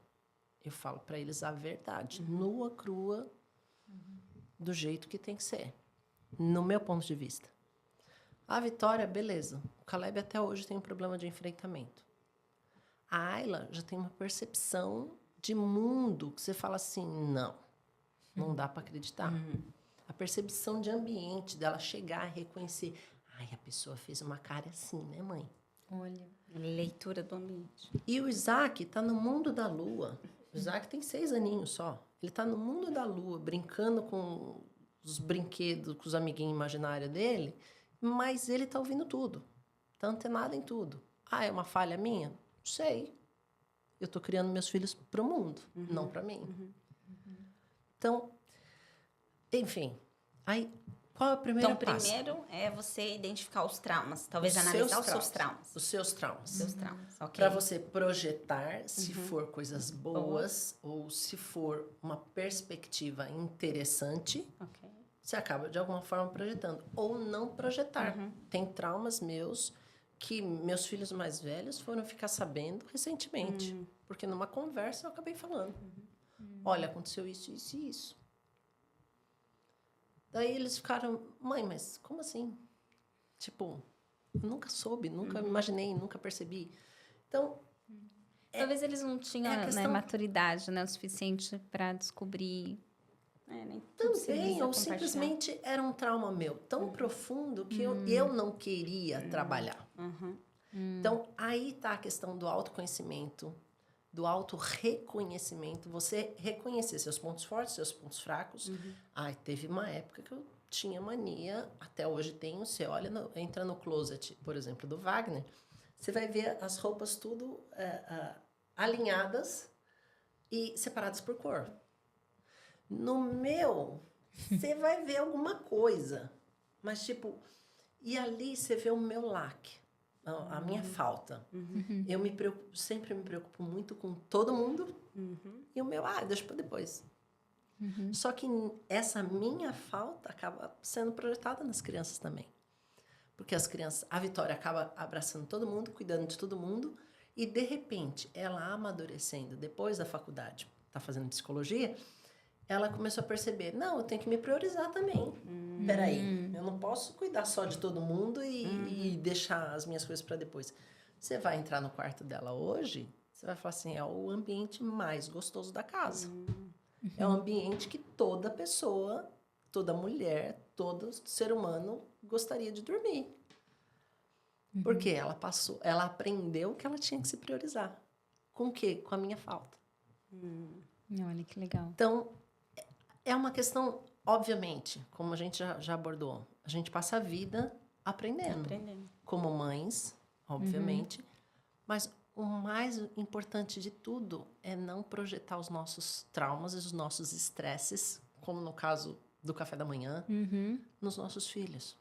Eu falo para eles a verdade, nua, crua, do jeito que tem que ser. No meu ponto de vista. A Vitória, beleza. O Caleb até hoje tem um problema de enfrentamento. A Ayla já tem uma percepção de mundo que você fala assim, não dá para acreditar. A percepção de ambiente, dela chegar e reconhecer. Ai, a pessoa fez uma cara assim, né, mãe? Olha, leitura do ambiente. E o Isaac está no mundo da lua. O Isaac tem 6 aninhos só. Ele está no mundo da lua, brincando com os brinquedos, com os amiguinhos imaginários dele, mas ele está ouvindo tudo. Está antenado em tudo. Ah, é uma falha minha? Não sei. Eu estou criando meus filhos para o mundo, não para mim. Então, enfim. Aí, qual é o primeiro passo? Primeiro é você identificar os traumas. Talvez analisar os seus traumas. Os seus traumas. Seus traumas, ok. Para você projetar, se for coisas boas ou se for uma perspectiva interessante, você acaba, de alguma forma, projetando. Ou não projetar. Tem traumas meus que meus filhos mais velhos foram ficar sabendo recentemente. Porque numa conversa eu acabei falando. Olha, aconteceu isso, isso e isso. Daí eles ficaram, mãe, mas como assim? Tipo, eu nunca soube, nunca imaginei, nunca percebi. Então... Talvez eles não tinham maturidade, né, o suficiente para descobrir. Também, ou simplesmente era um trauma meu tão profundo que eu não queria trabalhar. Então, aí está a questão do autoconhecimento, do autorreconhecimento, você reconhecer seus pontos fortes, seus pontos fracos. Ai, teve uma época que eu tinha mania, até hoje tenho, você olha, entra no closet, por exemplo, do Wagner, você vai ver as roupas tudo alinhadas e separadas por cor. No meu, você vai ver alguma coisa, mas tipo, e ali você vê o meu lack. A minha falta. Eu sempre me preocupo muito com todo mundo. E o meu, deixa para depois. Só que essa minha falta acaba sendo projetada nas crianças também. Porque as crianças, a Vitória acaba abraçando todo mundo, cuidando de todo mundo. E, de repente, ela amadurecendo, depois da faculdade, está fazendo psicologia, ela começou a perceber, não, eu tenho que me priorizar também. Peraí, eu não posso cuidar só de todo mundo e deixar as minhas coisas para depois. Você vai entrar no quarto dela hoje, você vai falar assim, é o ambiente mais gostoso da casa. É um ambiente que toda pessoa, toda mulher, todo ser humano gostaria de dormir. Porque ela aprendeu que ela tinha que se priorizar. Com o quê? Com a minha falta. Olha que legal. Então, é uma questão, obviamente, como a gente já abordou, a gente passa a vida aprendendo. Como mães, obviamente. Mas o mais importante de tudo é não projetar os nossos traumas e os nossos estresses, como no caso do café da manhã, nos nossos filhos.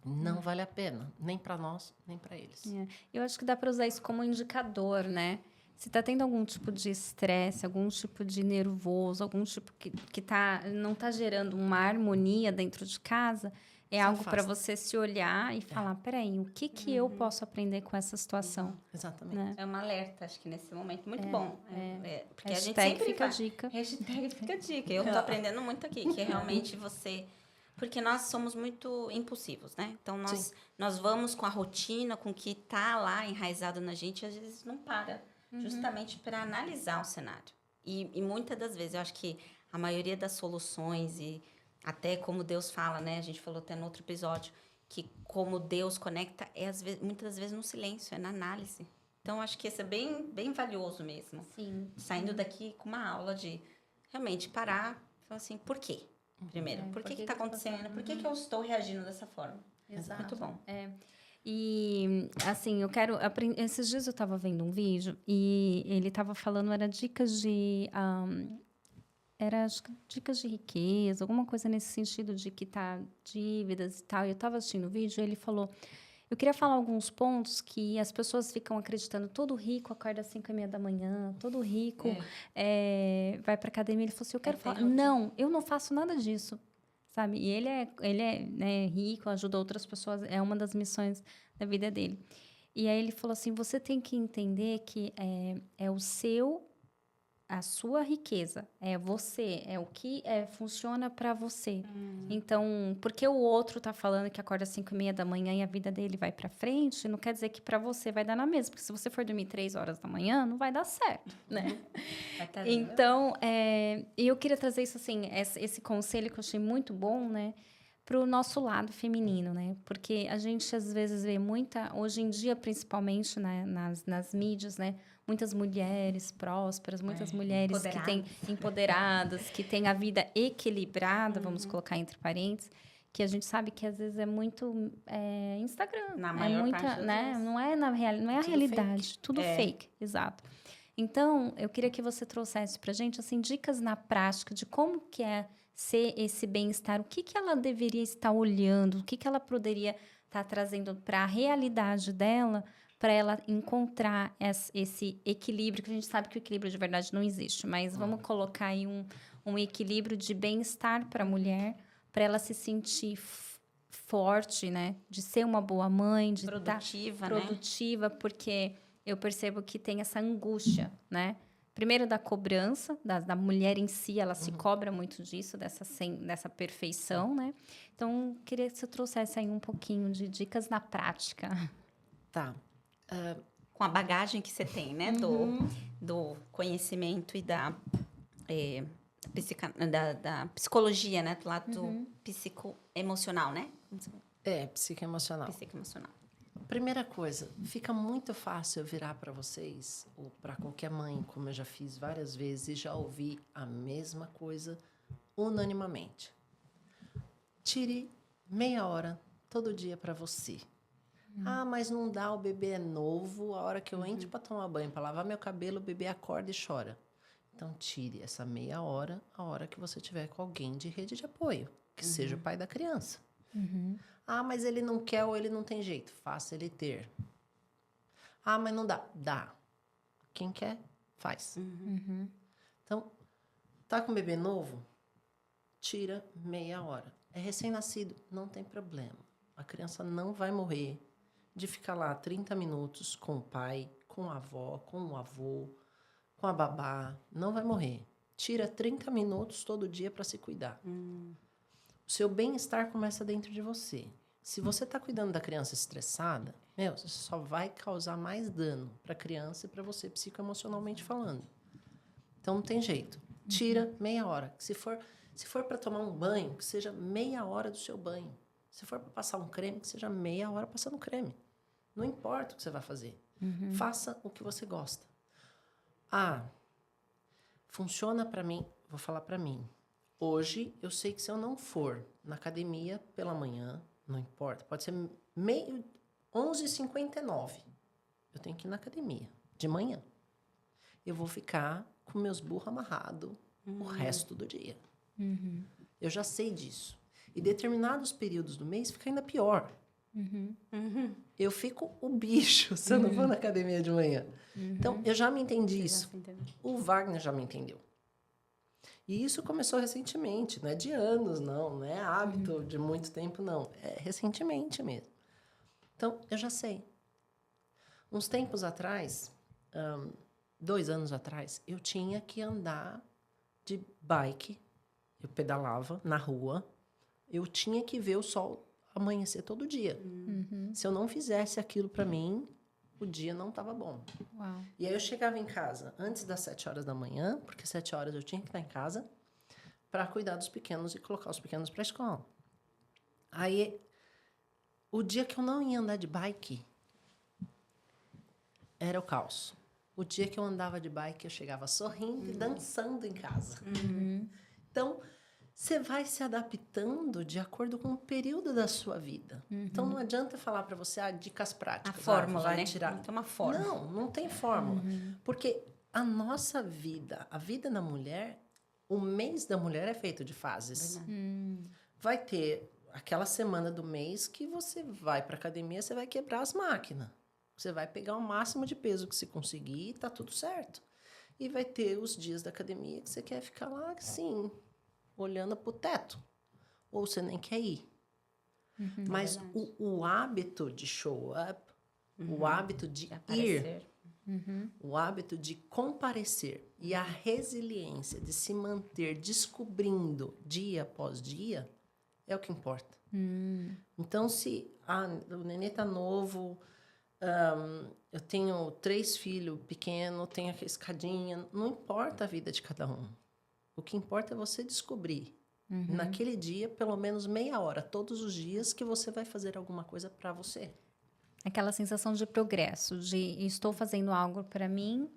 Não vale a pena, nem para nós, nem para eles. Eu acho que dá para usar isso como indicador, né? Se está tendo algum tipo de estresse, algum tipo de nervoso, algum tipo que não está gerando uma harmonia dentro de casa, é algo para você se olhar e falar, peraí, o que eu posso aprender com essa situação? Exatamente. Né? É um alerta, acho que nesse momento. Muito bom. Porque a gente Hashtag sempre fica a dica. Hashtag fica a dica. Eu tô aprendendo muito aqui, que é realmente você... Porque nós somos muito impulsivos, né? Então, nós vamos com a rotina, com o que tá lá enraizado na gente, às vezes não para. Justamente para analisar o cenário. E muitas das vezes, eu acho que a maioria das soluções e até como Deus fala, né? A gente falou até no outro episódio, que como Deus conecta é muitas vezes no silêncio, é na análise. Então, acho que isso é bem, bem valioso mesmo. Sim. Saindo daqui com uma aula de realmente parar e falar assim, por quê? Primeiro, por que está acontecendo? Por que eu estou reagindo dessa forma? Exato. Muito bom. E, assim, eu quero... Esses dias eu estava vendo um vídeo e ele estava falando, era dicas de... acho que dicas de riqueza, alguma coisa nesse sentido de quitar dívidas e tal. E eu estava assistindo o vídeo e ele falou... Eu queria falar alguns pontos que as pessoas ficam acreditando. Todo rico acorda às 5:30 da manhã, todo rico vai para academia. Ele falou assim, eu quero falar... Não, eu não faço nada disso. Sabe? E ele é né, rico, ajuda outras pessoas, é uma das missões da vida dele. E aí ele falou assim, você tem que entender que é a sua riqueza, é você, é o que funciona para você. Então, porque o outro tá falando que acorda às 5:30 da manhã e a vida dele vai para frente, não quer dizer que para você vai dar na mesma, porque se você for dormir 3 horas da manhã, não vai dar certo, né? Então, eu queria trazer isso assim, esse conselho que eu achei muito bom, né? Para o nosso lado feminino, né? Porque a gente, às vezes, vê hoje em dia, principalmente, né, nas mídias, né? Muitas mulheres prósperas, muitas mulheres que têm empoderadas, que têm a vida equilibrada, vamos colocar entre parênteses, que a gente sabe que, às vezes, é muito Instagram. Na maior parte das vezes. Não é a realidade. Fake. Tudo fake, exato. Então, eu queria que você trouxesse para a gente, assim, dicas na prática de como que é ser esse bem-estar, o que ela deveria estar olhando, o que ela poderia estar trazendo para a realidade dela, para ela encontrar esse equilíbrio, que a gente sabe que o equilíbrio de verdade não existe, mas vamos colocar aí um equilíbrio de bem-estar para a mulher, para ela se sentir forte, né? De ser uma boa mãe, de produtiva, estar produtiva, porque eu percebo que tem essa angústia, né? Primeiro, da cobrança, da mulher em si, ela se cobra muito disso, dessa perfeição, né? Então, queria que você trouxesse aí um pouquinho de dicas na prática. Tá. Com a bagagem que você tem, né? Do conhecimento e da psicologia, né? Do lado psicoemocional, né? Psicoemocional. Psicoemocional. Primeira coisa, fica muito fácil eu virar para vocês, ou para qualquer mãe, como eu já fiz várias vezes, e já ouvi a mesma coisa unanimamente. Tire meia hora todo dia para você. Ah, mas não dá, o bebê é novo, a hora que eu entro para tomar banho, para lavar meu cabelo, o bebê acorda e chora. Então, tire essa meia hora, a hora que você tiver com alguém de rede de apoio, que seja o pai da criança. Ah, mas ele não quer ou ele não tem jeito. Faça ele ter. Ah, mas não dá. Dá. Quem quer, faz. Então, tá com um bebê novo? Tira meia hora. É recém-nascido? Não tem problema. A criança não vai morrer de ficar lá 30 minutos com o pai, com a avó, com o avô, com a babá. Não vai morrer. Tira 30 minutos todo dia para se cuidar. O seu bem-estar começa dentro de você. Se você está cuidando da criança estressada, você só vai causar mais dano para a criança e para você, psicoemocionalmente falando. Então, não tem jeito. Tira meia hora. Se for para tomar um banho, que seja meia hora do seu banho. Se for para passar um creme, que seja meia hora passando creme. Não importa o que você vai fazer. Faça o que você gosta. Ah, funciona para mim. Vou falar para mim. Hoje, eu sei que se eu não for na academia pela manhã, não importa, pode ser 11h59. Eu tenho que ir na academia, de manhã. Eu vou ficar com meus burros amarrados o resto do dia. Eu já sei disso. E determinados períodos do mês fica ainda pior. Eu fico o bicho se eu não vou na academia de manhã. Então, eu já me entendi isso. O Wagner já me entendeu. E isso começou recentemente, não é de anos, não é hábito de muito tempo, não. É recentemente mesmo. Então, eu já sei. Uns tempos atrás, 2 anos atrás, eu tinha que andar de bike. Eu pedalava na rua. Eu tinha que ver o sol amanhecer todo dia. Se eu não fizesse aquilo para mim, o dia não estava bom. Uau. E aí eu chegava em casa antes das 7 horas da manhã, porque 7 horas eu tinha que estar em casa, para cuidar dos pequenos e colocar os pequenos para a escola. Aí, o dia que eu não ia andar de bike, era o caos. O dia que eu andava de bike, eu chegava sorrindo e dançando em casa. Então, você vai se adaptando de acordo com o período da sua vida. Então, não adianta falar para você dicas práticas. A fórmula, vai né? tirar. Não tem uma fórmula. Não tem fórmula. Porque a nossa vida, a vida da mulher, o mês da mulher é feito de fases. Vai ter aquela semana do mês que você vai para academia, você vai quebrar as máquinas. Você vai pegar o máximo de peso que você conseguir e tá tudo certo. E vai ter os dias da academia que você quer ficar lá, assim, olhando pro teto. Ou você nem quer ir. Mas o hábito de show up, o hábito de ir, o hábito de comparecer e a resiliência de se manter descobrindo dia após dia é o que importa. Então, se o nenê tá novo, eu tenho 3 filhos pequenos, tenho a escadinha, não importa a vida de cada um. O que importa é você descobrir, naquele dia, pelo menos meia hora, todos os dias, que você vai fazer alguma coisa para você. Aquela sensação de progresso, de estou fazendo algo para mim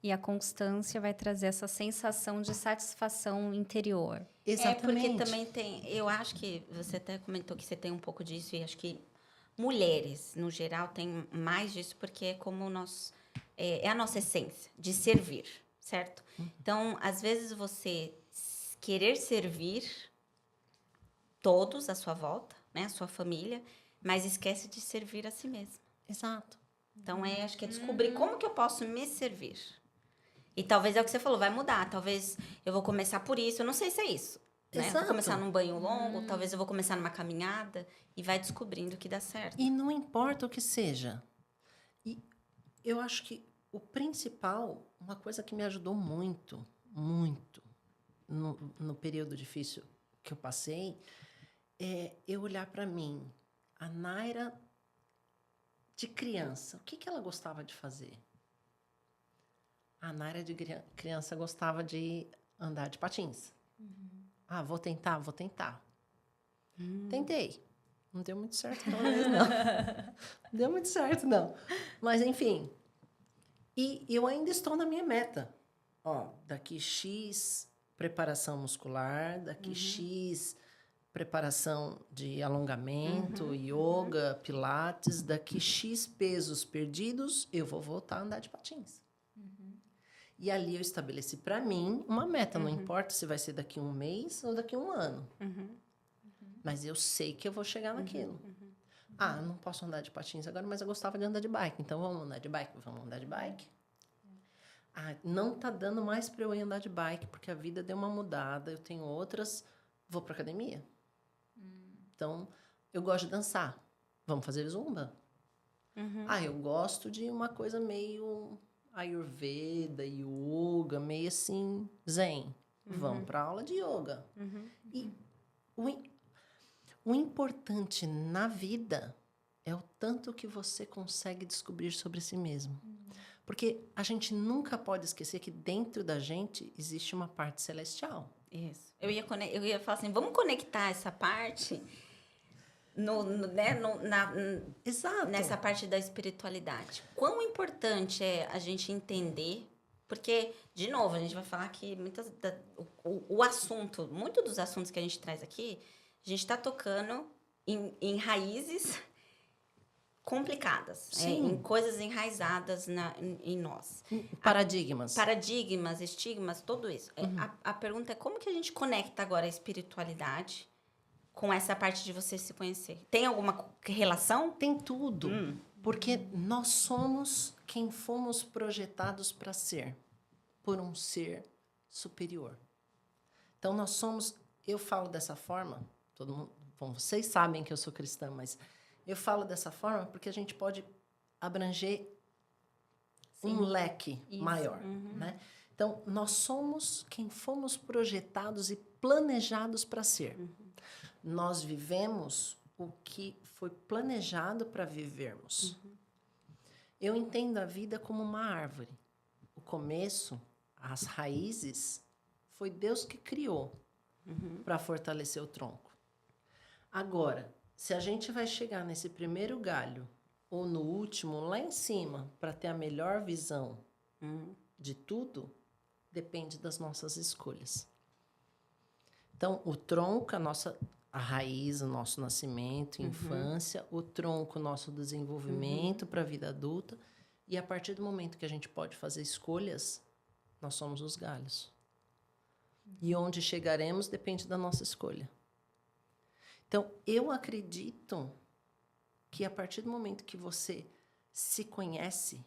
e a constância vai trazer essa sensação de satisfação interior. Exatamente. É porque também tem... Eu acho que você até comentou que você tem um pouco disso e acho que mulheres, no geral, têm mais disso porque é como nós... É a nossa essência, de servir, certo? Então, às vezes você querer servir todos à sua volta, né? A sua família, mas esquece de servir a si mesma. Exato. Então, acho que é descobrir como que eu posso me servir. E talvez é o que você falou, vai mudar. Talvez eu vou começar por isso, eu não sei se é isso. Né? Exato. Vou começar num banho longo, talvez eu vou começar numa caminhada e vai descobrindo o que dá certo. E não importa o que seja. E eu acho que o principal, uma coisa que me ajudou muito, muito, no período difícil que eu passei, é eu olhar para mim, a Naira de criança, o que ela gostava de fazer? A Naira de criança gostava de andar de patins. Vou tentar. Tentei. Não deu muito certo, não. Não deu muito certo, não. Mas, enfim. E eu ainda estou na minha meta. Daqui X, preparação muscular. Daqui X, preparação de alongamento, yoga, pilates. Daqui X pesos perdidos, eu vou voltar a andar de patins. E ali eu estabeleci para mim uma meta. Não importa se vai ser daqui 1 mês ou daqui 1 ano. Mas eu sei que eu vou chegar naquilo. Não posso andar de patins agora, mas eu gostava de andar de bike. Então, vamos andar de bike? Vamos andar de bike. Não tá dando mais para eu ir andar de bike, porque a vida deu uma mudada, eu tenho outras, vou para academia. Então, eu gosto de dançar. Vamos fazer zumba? Eu gosto de uma coisa meio ayurveda, yoga, meio assim, zen. Vamos para aula de yoga. E o importante na vida é o tanto que você consegue descobrir sobre si mesmo. Porque a gente nunca pode esquecer que dentro da gente existe uma parte celestial. Isso. Eu ia falar assim, vamos conectar essa parte Exato. nessa parte da espiritualidade. Quão importante é a gente entender, porque, de novo, a gente vai falar que muito dos assuntos que a gente traz aqui, a gente está tocando em raízes complicadas, em coisas enraizadas em nós. Paradigmas, estigmas, tudo isso. A pergunta é como que a gente conecta agora a espiritualidade com essa parte de você se conhecer? Tem alguma relação? Tem tudo. Porque nós somos quem fomos projetados para ser, por um ser superior. Então, nós somos... Eu falo dessa forma, todo mundo, bom, vocês sabem que eu sou cristã, mas eu falo dessa forma porque a gente pode abranger um leque maior, né? Então, nós somos quem fomos projetados e planejados para ser. Nós vivemos o que foi planejado para vivermos. Eu entendo a vida como uma árvore. O começo, as raízes, foi Deus que criou para fortalecer o tronco. Agora, se a gente vai chegar nesse primeiro galho ou no último, lá em cima, para ter a melhor visão de tudo, depende das nossas escolhas. Então, o tronco, a raiz, o nosso nascimento, infância, o tronco, nosso desenvolvimento para a vida adulta, e a partir do momento que a gente pode fazer escolhas, nós somos os galhos. E onde chegaremos depende da nossa escolha. Então, eu acredito que a partir do momento que você se conhece,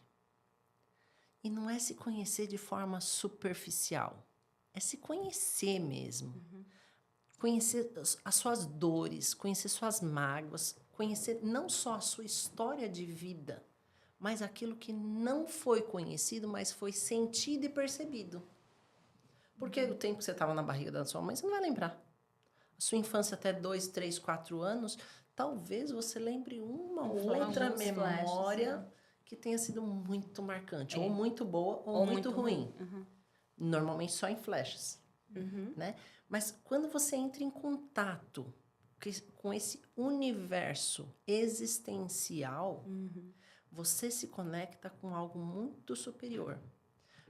e não é se conhecer de forma superficial, é se conhecer mesmo. Conhecer as suas dores, conhecer suas mágoas, conhecer não só a sua história de vida, mas aquilo que não foi conhecido, mas foi sentido e percebido. Porque o tempo que você estava na barriga da sua mãe, você não vai lembrar. A sua infância até 2, 3, 4 anos, talvez você lembre uma outra memória que tenha sido muito marcante, ou muito boa, ou muito ruim. Normalmente só em flashes, né? Mas quando você entra em contato com esse universo existencial, você se conecta com algo muito superior.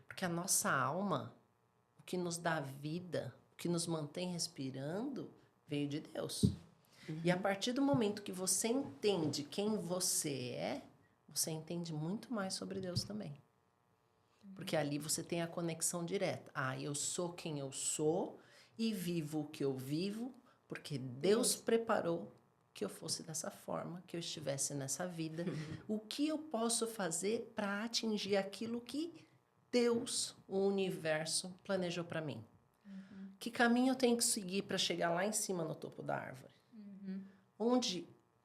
Porque a nossa alma, o que nos dá vida, o que nos mantém respirando, veio de Deus. E a partir do momento que você entende quem você é, você entende muito mais sobre Deus também. Porque ali você tem a conexão direta. Eu sou quem eu sou e vivo o que eu vivo, porque Deus preparou que eu fosse dessa forma, que eu estivesse nessa vida. O que eu posso fazer para atingir aquilo que Deus, o universo, planejou para mim? Que caminho eu tenho que seguir para chegar lá em cima no topo da árvore?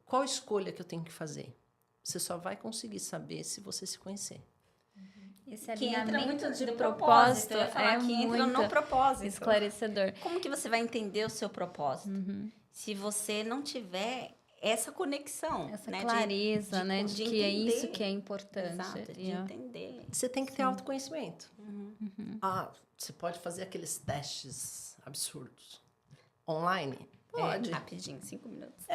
Qual escolha que eu tenho que fazer? Você só vai conseguir saber se você se conhecer. Esse Que entra alinhamento muito de propósito. Eu ia propósito falar é que entra muito no propósito. esclarecedor. Como que você vai entender o seu propósito? Se você não tiver essa conexão. Essa né? clareza, de que é isso que é entender. importante. Exato, de entender. Você tem que ter autoconhecimento. Você pode fazer aqueles testes absurdos. Online? Pode. Rapidinho, 5 minutos.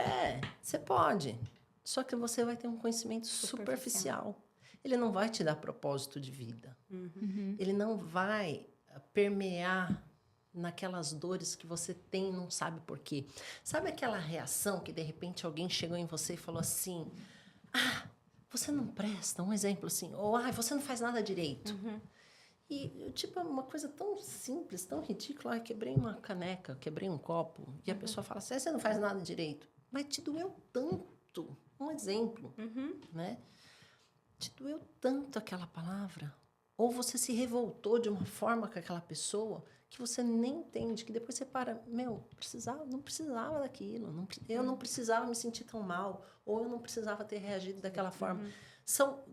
Você pode. Só que você vai ter um conhecimento superficial. Ele não vai te dar propósito de vida. Ele não vai permear naquelas dores que você tem e não sabe por quê. Sabe aquela reação que, de repente, alguém chegou em você e falou assim, você não presta, um exemplo assim, ou você não faz nada direito. E, uma coisa tão simples, tão ridícula, quebrei uma caneca, quebrei um copo, e a pessoa fala assim, você não faz nada direito. Mas te doeu tanto. Um exemplo, né? Te doeu tanto aquela palavra, ou você se revoltou de uma forma com aquela pessoa que você nem entende, que depois você para, não precisava daquilo, eu não precisava me sentir tão mal, ou eu não precisava ter reagido daquela forma. São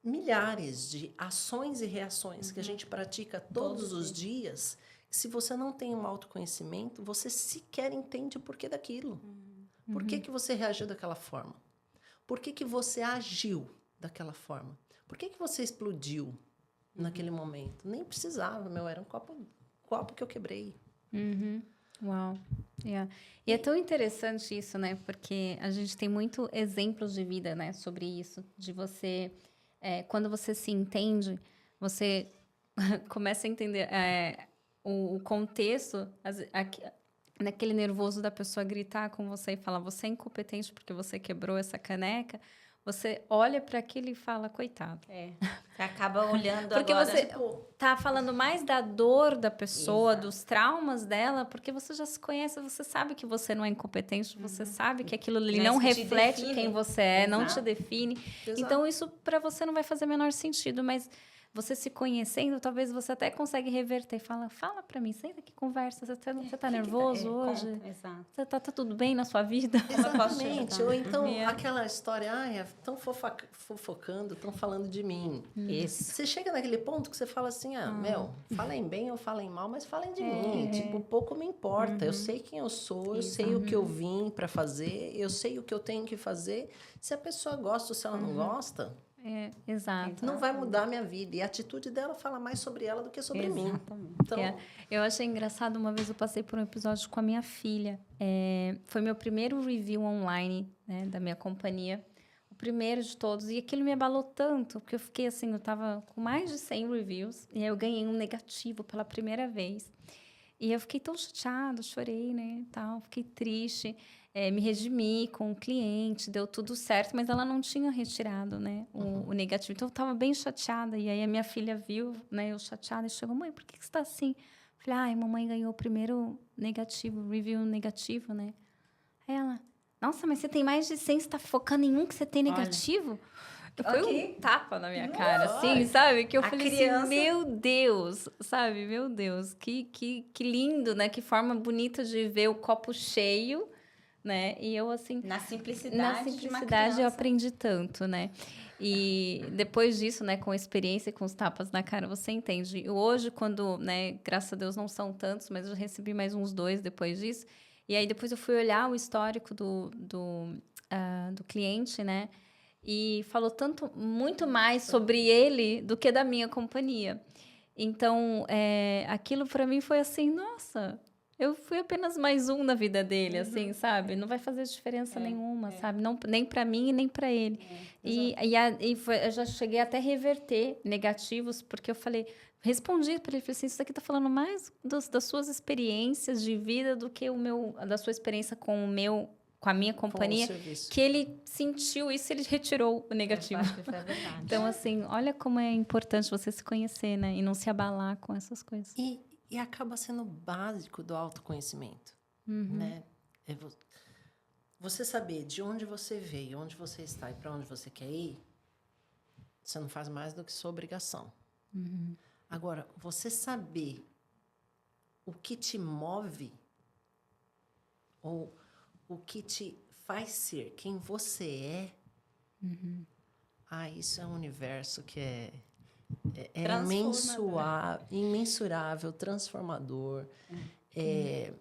milhares de ações e reações que a gente pratica todos os dias, que se você não tem um autoconhecimento, você sequer entende o porquê daquilo. Por que você reagiu daquela forma? Por que você agiu daquela forma? Por que você explodiu naquele momento? Nem precisava, era um copo que eu quebrei. Uau. E é tão interessante isso, né? Porque a gente tem muito exemplos de vida, né? Sobre isso. De você... quando você se entende, você começa a entender o contexto... naquele nervoso da pessoa gritar com você e falar, você é incompetente porque você quebrou essa caneca, você olha para aquilo e fala, coitado. Você acaba olhando Porque agora. você tá falando mais da dor da pessoa, Exato. dos traumas dela, porque você já se conhece, você sabe que você não é incompetente, você sabe que aquilo ali Não é não isso que te reflete define. quem você é, não te Exato. define. Exato. Então, isso para você não vai fazer o menor sentido, mas você se conhecendo, talvez você até consegue reverter. Fala para mim, senta aqui, conversa. Você tá nervoso hoje? Conta, exato. Você tá tudo bem na sua vida? Como eu posso te Exatamente. ajudar? Ou então, É. aquela história, estão fofocando, estão falando de mim. Isso. Você chega naquele ponto que você fala assim, falem bem ou falem mal, mas falem de mim. Tipo, pouco me importa. Eu sei quem eu sou, eu sei o que eu vim para fazer, eu sei o que eu tenho que fazer. Se a pessoa gosta ou se ela não gosta, Exato. não vai mudar a minha vida. E a atitude dela fala mais sobre ela do que sobre mim. Exatamente. Então, Eu achei engraçado, uma vez eu passei por um episódio com a minha filha. Foi meu primeiro review online, né, da minha companhia. O primeiro de todos. E aquilo me abalou tanto, porque eu fiquei assim, eu tava com mais de 100 reviews. E aí eu ganhei um negativo pela primeira vez. E eu fiquei tão chateada, chorei, né, tal. Fiquei triste. Me redimi com o cliente, deu tudo certo, mas ela não tinha retirado, né, o negativo. Então, eu estava bem chateada. E aí, a minha filha viu, né, eu chateada, e chegou, mãe, por que você está assim? Falei, ai, mamãe ganhou o primeiro negativo, review negativo, né? Aí ela, nossa, mas você tem mais de 100, você está focando em um que você tem negativo? Foi um tapa na minha cara, assim, sabe? Que eu falei criança... assim, meu Deus, sabe? Meu Deus, que lindo, né? Que forma bonita de ver o copo cheio, né? E eu, assim... Na simplicidade de uma eu criança. aprendi tanto, né? E depois disso, né? Com a experiência e com os tapas na cara, você entende. E hoje, quando, né? Graças a Deus não são tantos, mas eu recebi mais uns 2 depois disso. E aí, depois eu fui olhar o histórico do cliente, né? E falou muito mais sobre ele do que da minha companhia. Então, aquilo para mim foi assim, nossa, eu fui apenas mais um na vida dele, assim, sabe? Não vai fazer diferença nenhuma, sabe? Não, nem para mim e nem para ele. Eu já cheguei até a reverter negativos, porque eu respondi para ele, falei assim, isso aqui tá falando mais das suas experiências de vida do que da sua experiência com a minha companhia, que ele sentiu isso, ele retirou o negativo. Eu acho que foi a verdade. Então, assim, olha como é importante você se conhecer, né? E não se abalar com essas coisas. E acaba sendo básico do autoconhecimento, né? Você saber de onde você veio, onde você está e para onde você quer ir, você não faz mais do que sua obrigação. Agora, você saber o que te move ou o que te faz ser quem você é, isso é um universo que é imensurável, transformador, e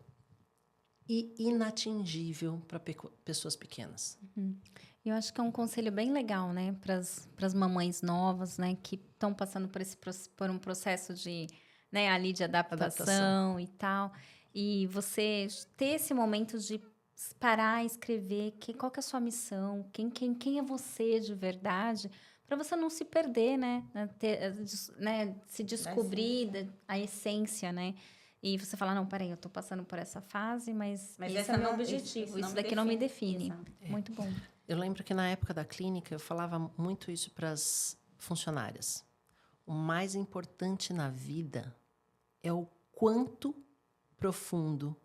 inatingível para pessoas pequenas. Eu acho que é um conselho bem legal, né, para as mamães novas, né, que estão passando por um processo de, né, ali de adaptação e tal. E você ter esse momento de parar e escrever qual que é a sua missão, quem é você de verdade, para você não se perder, né, se descobrir a essência, né. E você fala, não, peraí, eu estou passando por essa fase, mas esse é o meu objetivo, isso daqui não me define. Muito bom. Eu lembro que na época da clínica eu falava muito isso para as funcionárias. O mais importante na vida é o quão profundo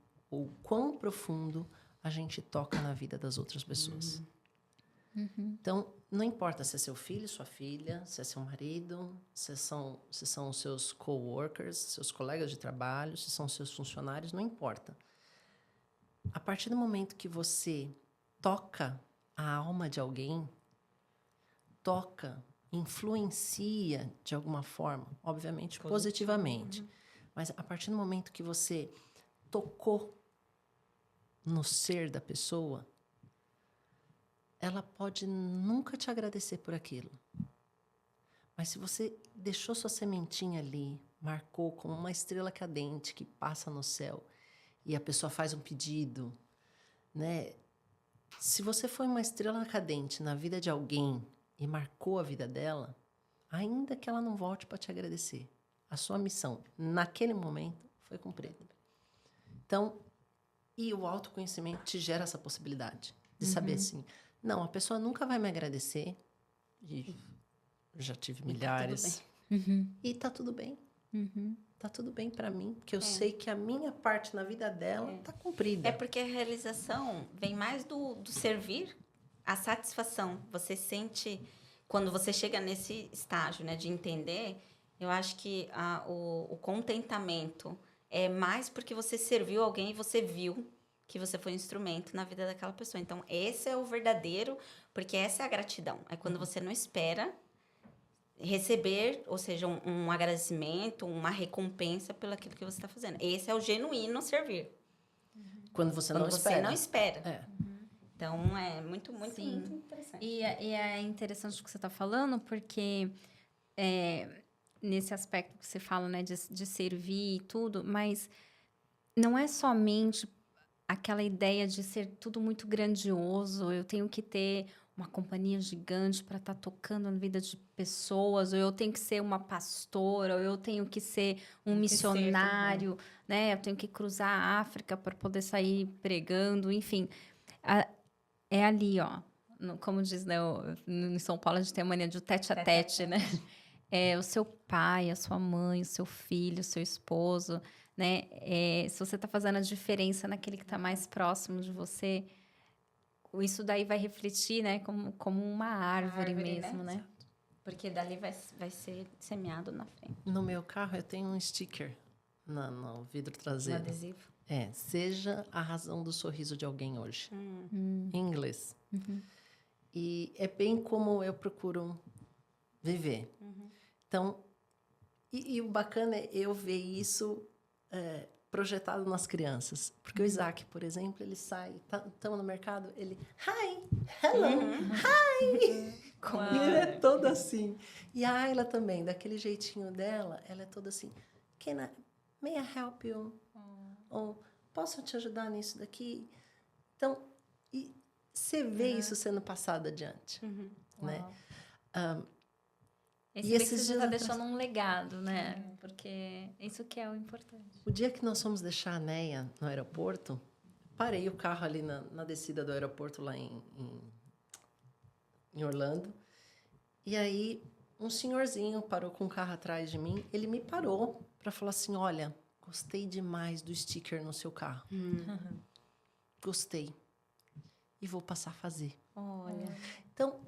a gente toca na vida das outras pessoas. Então, não importa se é seu filho, sua filha, se é seu marido, se são os seus coworkers, seus colegas de trabalho, se são seus funcionários, não importa. A partir do momento que você toca a alma de alguém, influencia de alguma forma, obviamente positivamente, mas a partir do momento que você tocou no ser da pessoa, ela pode nunca te agradecer por aquilo. Mas se você deixou sua sementinha ali, marcou como uma estrela cadente que passa no céu, e a pessoa faz um pedido, né? Se você foi uma estrela cadente na vida de alguém e marcou a vida dela, ainda que ela não volte para te agradecer, a sua missão, naquele momento, foi cumprida. Então, e o autoconhecimento te gera essa possibilidade de saber assim, não, a pessoa nunca vai me agradecer, e já tive E tá tudo milhares. Uhum. E tá tudo bem. Uhum. Tá tudo bem para mim, porque eu sei que a minha parte na vida dela tá cumprida. É porque a realização vem mais do servir, a satisfação. Você sente, quando você chega nesse estágio, né, de entender, eu acho que o contentamento é mais porque você serviu alguém e você viu que você foi um instrumento na vida daquela pessoa. Então, esse é o verdadeiro, porque essa é a gratidão. É quando você não espera receber, ou seja, um agradecimento, uma recompensa pelo aquilo que você está fazendo. Esse é o genuíno servir. Quando você Quando não você espera. não espera. É. Então, é muito, muito, Sim. muito interessante. E é interessante o que você está falando, porque nesse aspecto que você fala, né, de servir e tudo, mas não é somente aquela ideia de ser tudo muito grandioso, eu tenho que ter uma companhia gigante para estar tocando na vida de pessoas, ou eu tenho que ser uma pastora, ou eu tenho que ser um missionário, né? Eu tenho que cruzar a África para poder sair pregando, enfim. É ali, ó. Como diz, né? Em São Paulo a gente tem a mania de tete a tete, né? É o seu pai, a sua mãe, o seu filho, o seu esposo, né? Se você está fazendo a diferença naquele que está mais próximo de você, isso daí vai refletir, né? Como uma árvore mesmo, né? Porque dali vai ser semeado na frente. No meu carro eu tenho um sticker no vidro No traseiro. adesivo. Seja a razão do sorriso de alguém hoje. Em inglês. E é bem como eu procuro viver. Então, e o bacana é eu ver isso projetado nas crianças. Porque o Isaac, por exemplo, ele sai, estamos no mercado, ele, hi, hello, hi. E ele é todo assim. E a Ayla também, daquele jeitinho dela, ela é toda assim, may I help you? Ou, posso te ajudar nisso daqui? Então, e você vê isso sendo passado adiante, né? Esse E que esses você dias está atrás- deixando um legado, né? Porque isso que é o importante. O dia que nós fomos deixar a Neia no aeroporto, parei o carro ali na descida do aeroporto lá em Orlando. E aí, um senhorzinho parou com o carro atrás de mim. Ele me parou para falar assim, olha, gostei demais do sticker no seu carro. Gostei. E vou passar a fazer. Olha. Então,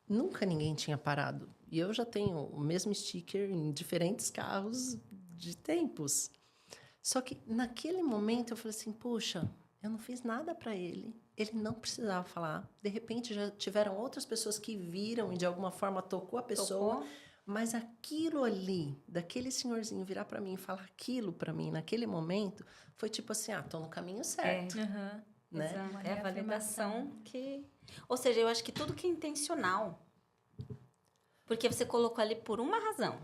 nunca ninguém tinha parado. E eu já tenho o mesmo sticker em diferentes carros de tempos. Só que naquele momento eu falei assim, poxa, eu não fiz nada para ele. Ele não precisava falar. De repente já tiveram outras pessoas que viram e de alguma forma tocou a pessoa. Mas aquilo ali, daquele senhorzinho virar para mim e falar aquilo para mim naquele momento, foi tipo assim, tô no caminho certo. Né? Exato. É a validação que... Ou seja, eu acho que tudo que é intencional, porque você colocou ali por uma razão,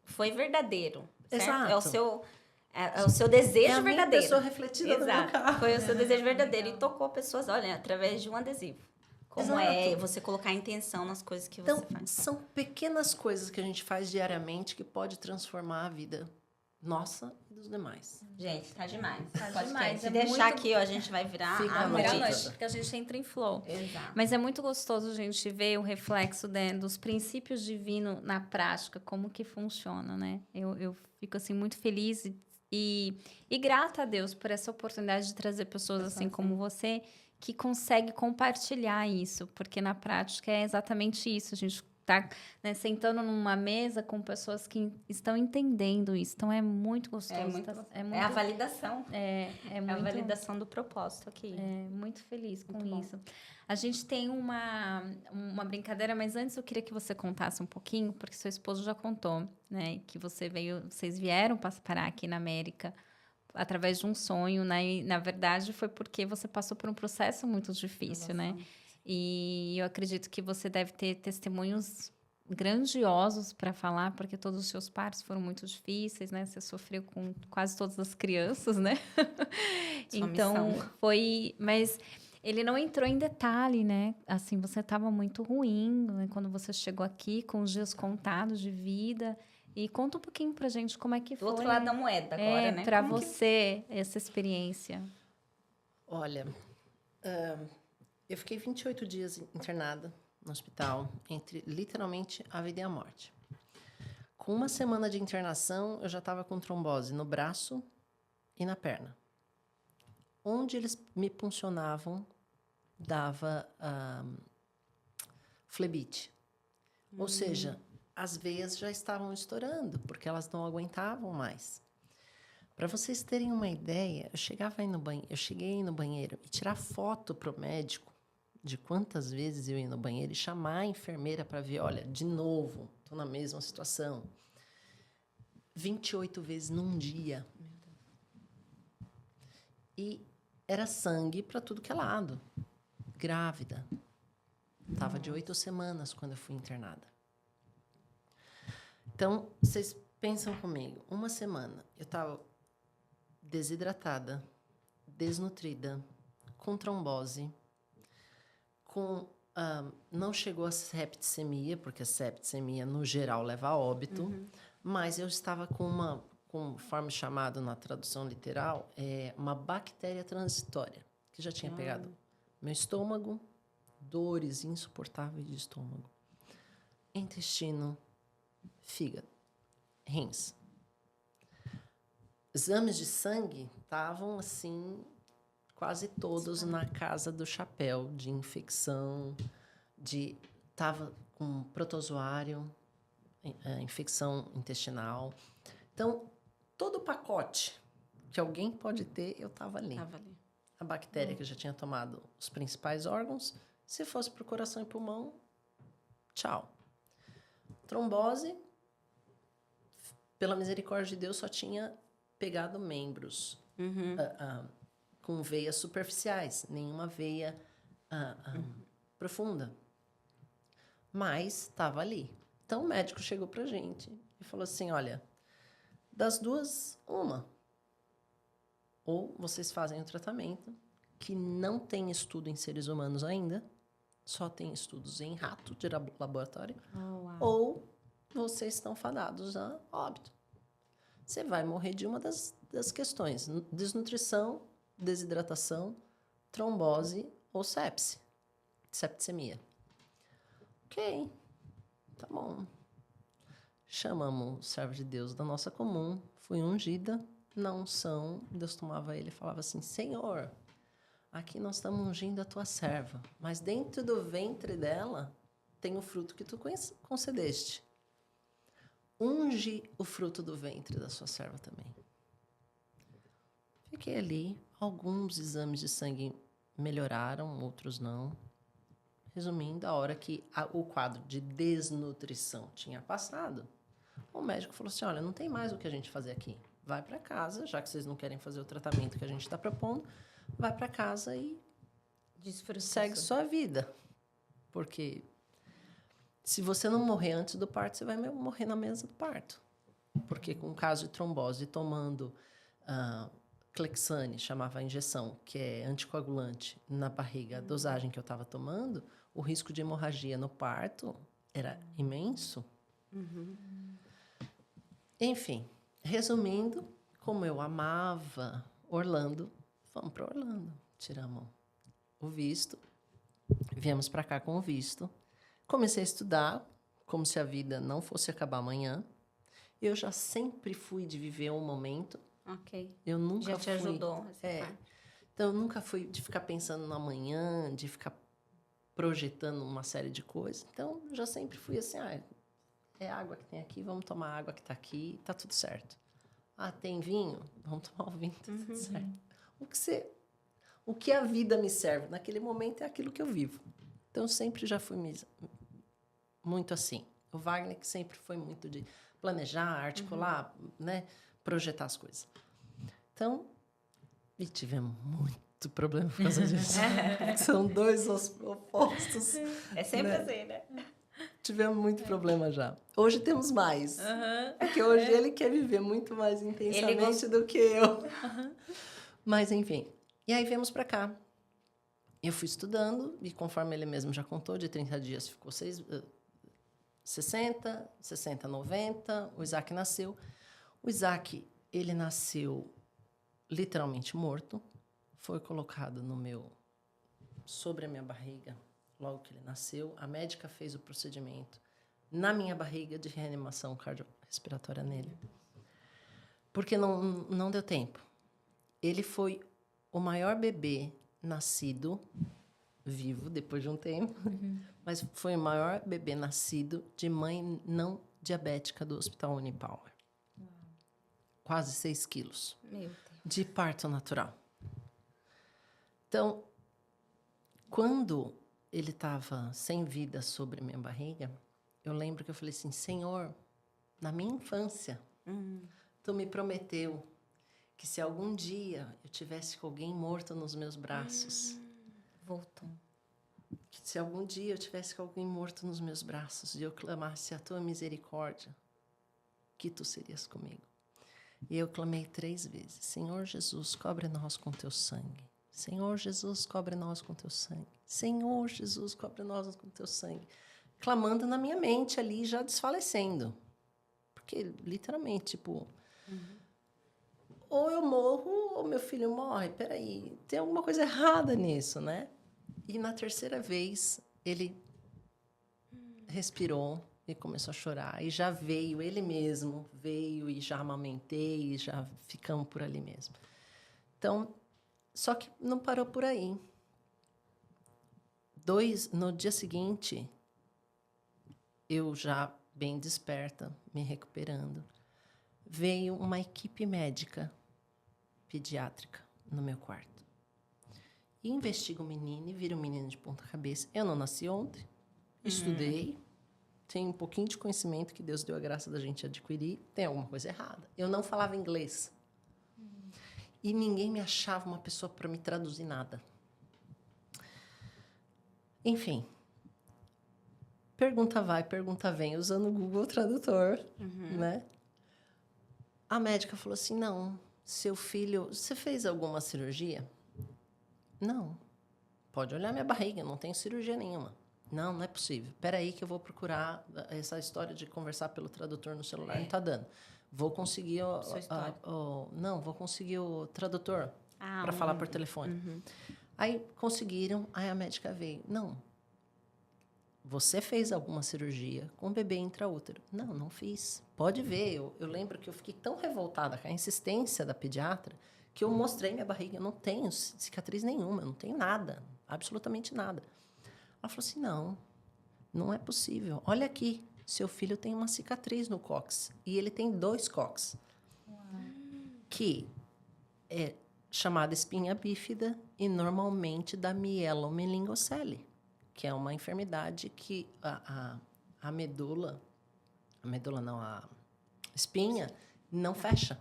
foi verdadeiro. Certo? Exato. É o seu desejo a minha verdadeiro. pessoa refletida no meu carro. Foi o seu desejo verdadeiro e tocou pessoas, olha, através de um adesivo. Como é você colocar a intenção nas coisas que você faz. São pequenas coisas que a gente faz diariamente que pode transformar a vida nossa e dos demais. Gente, tá demais. Tá demais. Se deixar aqui, ó, a gente vai virar Fica a noite. Porque a gente entra em flow. Exato. Mas é muito gostoso a gente ver o reflexo dos princípios divinos na prática, como que funciona, né? Eu fico, assim, muito feliz e grata a Deus por essa oportunidade de trazer pessoas assim como você, que consegue compartilhar isso, porque na prática é exatamente isso. A gente está, né, sentando numa mesa com pessoas que estão entendendo isso. Então, é muito gostoso. É a validação. É a validação do propósito aqui. Muito feliz com Muito isso. A gente tem uma brincadeira, mas antes eu queria que você contasse um pouquinho, porque seu esposo já contou, né? Que vocês vieram parar aqui na América através de um sonho, né? E, na verdade, foi porque você passou por um processo muito difícil, né? E eu acredito que você deve ter testemunhos grandiosos para falar, porque todos os seus partos foram muito difíceis, né? Você sofreu com quase todas as crianças, né? Então, foi... Mas ele não entrou em detalhe, né? Assim, você estava muito ruim, né? Quando você chegou aqui, com os dias contados de vida. E conta um pouquinho pra gente como é que foi. Do outro lado da moeda agora, né? Para você, essa experiência. Olha, eu fiquei 28 dias internada no hospital, entre literalmente a vida e a morte. Com 1 semana de internação, eu já estava com trombose no braço e na perna. Onde eles me puncionavam, dava flebite. Ou seja, as veias já estavam estourando, porque elas não aguentavam mais. Para vocês terem uma ideia, eu cheguei a ir no banheiro e tirar foto para o médico de quantas vezes eu ia no banheiro e chamar a enfermeira para ver, olha, de novo, estou na mesma situação. 28 vezes num dia. E era sangue para tudo que é lado. Grávida. Estava de 8 semanas quando eu fui internada. Então, vocês pensam comigo, 1 semana, eu estava desidratada, desnutrida, com trombose, não chegou a septicemia, porque a septicemia, no geral, leva a óbito, mas eu estava com conforme chamado na tradução literal, uma bactéria transitória, que já tinha pegado meu estômago, dores insuportáveis de estômago, intestino, fígado, rins. Exames de sangue estavam, assim, quase todos na casa do chapéu, de infecção, estava com protozoário, infecção intestinal. Então, todo o pacote que alguém pode ter, eu estava ali. A bactéria que eu já tinha tomado os principais órgãos, se fosse para o coração e pulmão, tchau. Trombose, pela misericórdia de Deus, só tinha pegado membros com veias superficiais, nenhuma veia profunda. Mas estava ali. Então, o médico chegou para a gente e falou assim, olha, das duas, uma. Ou vocês fazem o tratamento, que não tem estudo em seres humanos ainda, só tem estudos em rato de laboratório, ou vocês estão fadados a óbito. Você vai morrer de uma das questões, desnutrição, desidratação, trombose ou septicemia. Ok, tá bom. Chamamos o servo de Deus da nossa comum, fui ungida na unção, Deus tomava ele e falava assim, Senhor, aqui nós estamos ungindo a tua serva, mas dentro do ventre dela tem o fruto que tu concedeste. Unge o fruto do ventre da sua serva também. Fiquei ali, alguns exames de sangue melhoraram, outros não. Resumindo, a hora que o quadro de desnutrição tinha passado, o médico falou assim, olha, não tem mais o que a gente fazer aqui. Vai para casa, já que vocês não querem fazer o tratamento que a gente está propondo, vai para casa e segue sua vida. Porque se você não morrer antes do parto, você vai morrer na mesa do parto. Porque com o caso de trombose, tomando Clexane, chamava a injeção, que é anticoagulante, na barriga, a dosagem que eu estava tomando, o risco de hemorragia no parto era imenso. Enfim, resumindo, como eu amava Orlando, vamos para Orlando. Tiramos o visto, viemos para cá com o visto. Comecei a estudar, como se a vida não fosse acabar amanhã. Eu já sempre fui de viver um momento. Ok. Eu nunca já te ajudou essa parte. Então, eu nunca fui de ficar pensando no amanhã, de ficar projetando uma série de coisas. Então, eu já sempre fui assim, é água que tem aqui, vamos tomar a água que está aqui, está tudo certo. Tem vinho? Vamos tomar o vinho, está tudo certo. O que a vida me serve naquele momento é aquilo que eu vivo. Então, eu sempre já fui muito assim. O Wagner que sempre foi muito de planejar, articular, né, projetar as coisas. Então, e tivemos muito problema por causa disso. São dois opostos. É sempre assim, né? Tivemos muito problema já. Hoje temos mais. Porque hoje ele quer viver muito mais intensamente do que eu. Mas, enfim. E aí viemos para cá. Eu fui estudando, e conforme ele mesmo já contou, de 30 dias ficou 60, 60, 90. O Isaac nasceu. O Isaac, ele nasceu literalmente morto. Foi colocado sobre a minha barriga, logo que ele nasceu. A médica fez o procedimento na minha barriga de reanimação cardiorrespiratória nele. Porque não deu tempo. Ele foi o maior bebê nascido vivo depois de um tempo, mas foi o maior bebê nascido de mãe não diabética do Hospital Unipalmer. Quase 6 quilos. Meu Deus. De parto natural. Então, quando ele estava sem vida sobre minha barriga, eu lembro que eu falei assim, Senhor, na minha infância, Tu me prometeu que se algum dia eu tivesse com alguém morto nos meus braços, Voltou. que se algum dia eu tivesse com alguém morto nos meus braços e eu clamasse a Tua misericórdia, que Tu serias comigo. E eu clamei 3 vezes, Senhor Jesus, cobre nós com Teu sangue. Senhor Jesus, cobre nós com Teu sangue. Senhor Jesus, cobre nós com Teu sangue. Clamando na minha mente ali, já desfalecendo. Porque, literalmente, tipo... Ou eu morro, ou meu filho morre. Peraí, tem alguma coisa errada nisso, né? E na 3ª vez, ele respirou e começou a chorar. E já veio, ele mesmo veio e já amamentei, e já ficamos por ali mesmo. Então, só que não parou por aí. No dia seguinte, eu já bem desperta, me recuperando, veio uma equipe médica pediátrica no meu quarto. E investiga o menino e vira um menino de ponta cabeça. Eu não nasci ontem, estudei, tenho um pouquinho de conhecimento que Deus deu a graça da gente adquirir, tem alguma coisa errada. Eu não falava inglês. E ninguém me achava uma pessoa para me traduzir nada. Enfim, pergunta vai, pergunta vem, usando o Google Tradutor, né? A médica falou assim, não, seu filho... Você fez alguma cirurgia? Não. Pode olhar minha barriga, não tenho cirurgia nenhuma. Não, não é possível. Espera aí que eu vou procurar essa história de conversar pelo tradutor no celular, não está dando. Vou conseguir vou conseguir o tradutor para falar por telefone. Aí conseguiram, aí a médica veio. Não. Você fez alguma cirurgia com o bebê intraútero? Não, não fiz. Pode ver. Eu lembro que eu fiquei tão revoltada com a insistência da pediatra que eu mostrei minha barriga. Eu não tenho cicatriz nenhuma, eu não tenho nada, absolutamente nada. Ela falou assim, não é possível. Olha aqui, seu filho tem uma cicatriz no cóccix e ele tem 2 cóccix. Que é chamada espinha bífida e normalmente da mielomeningocele, que é uma enfermidade que a medula não, a espinha não fecha.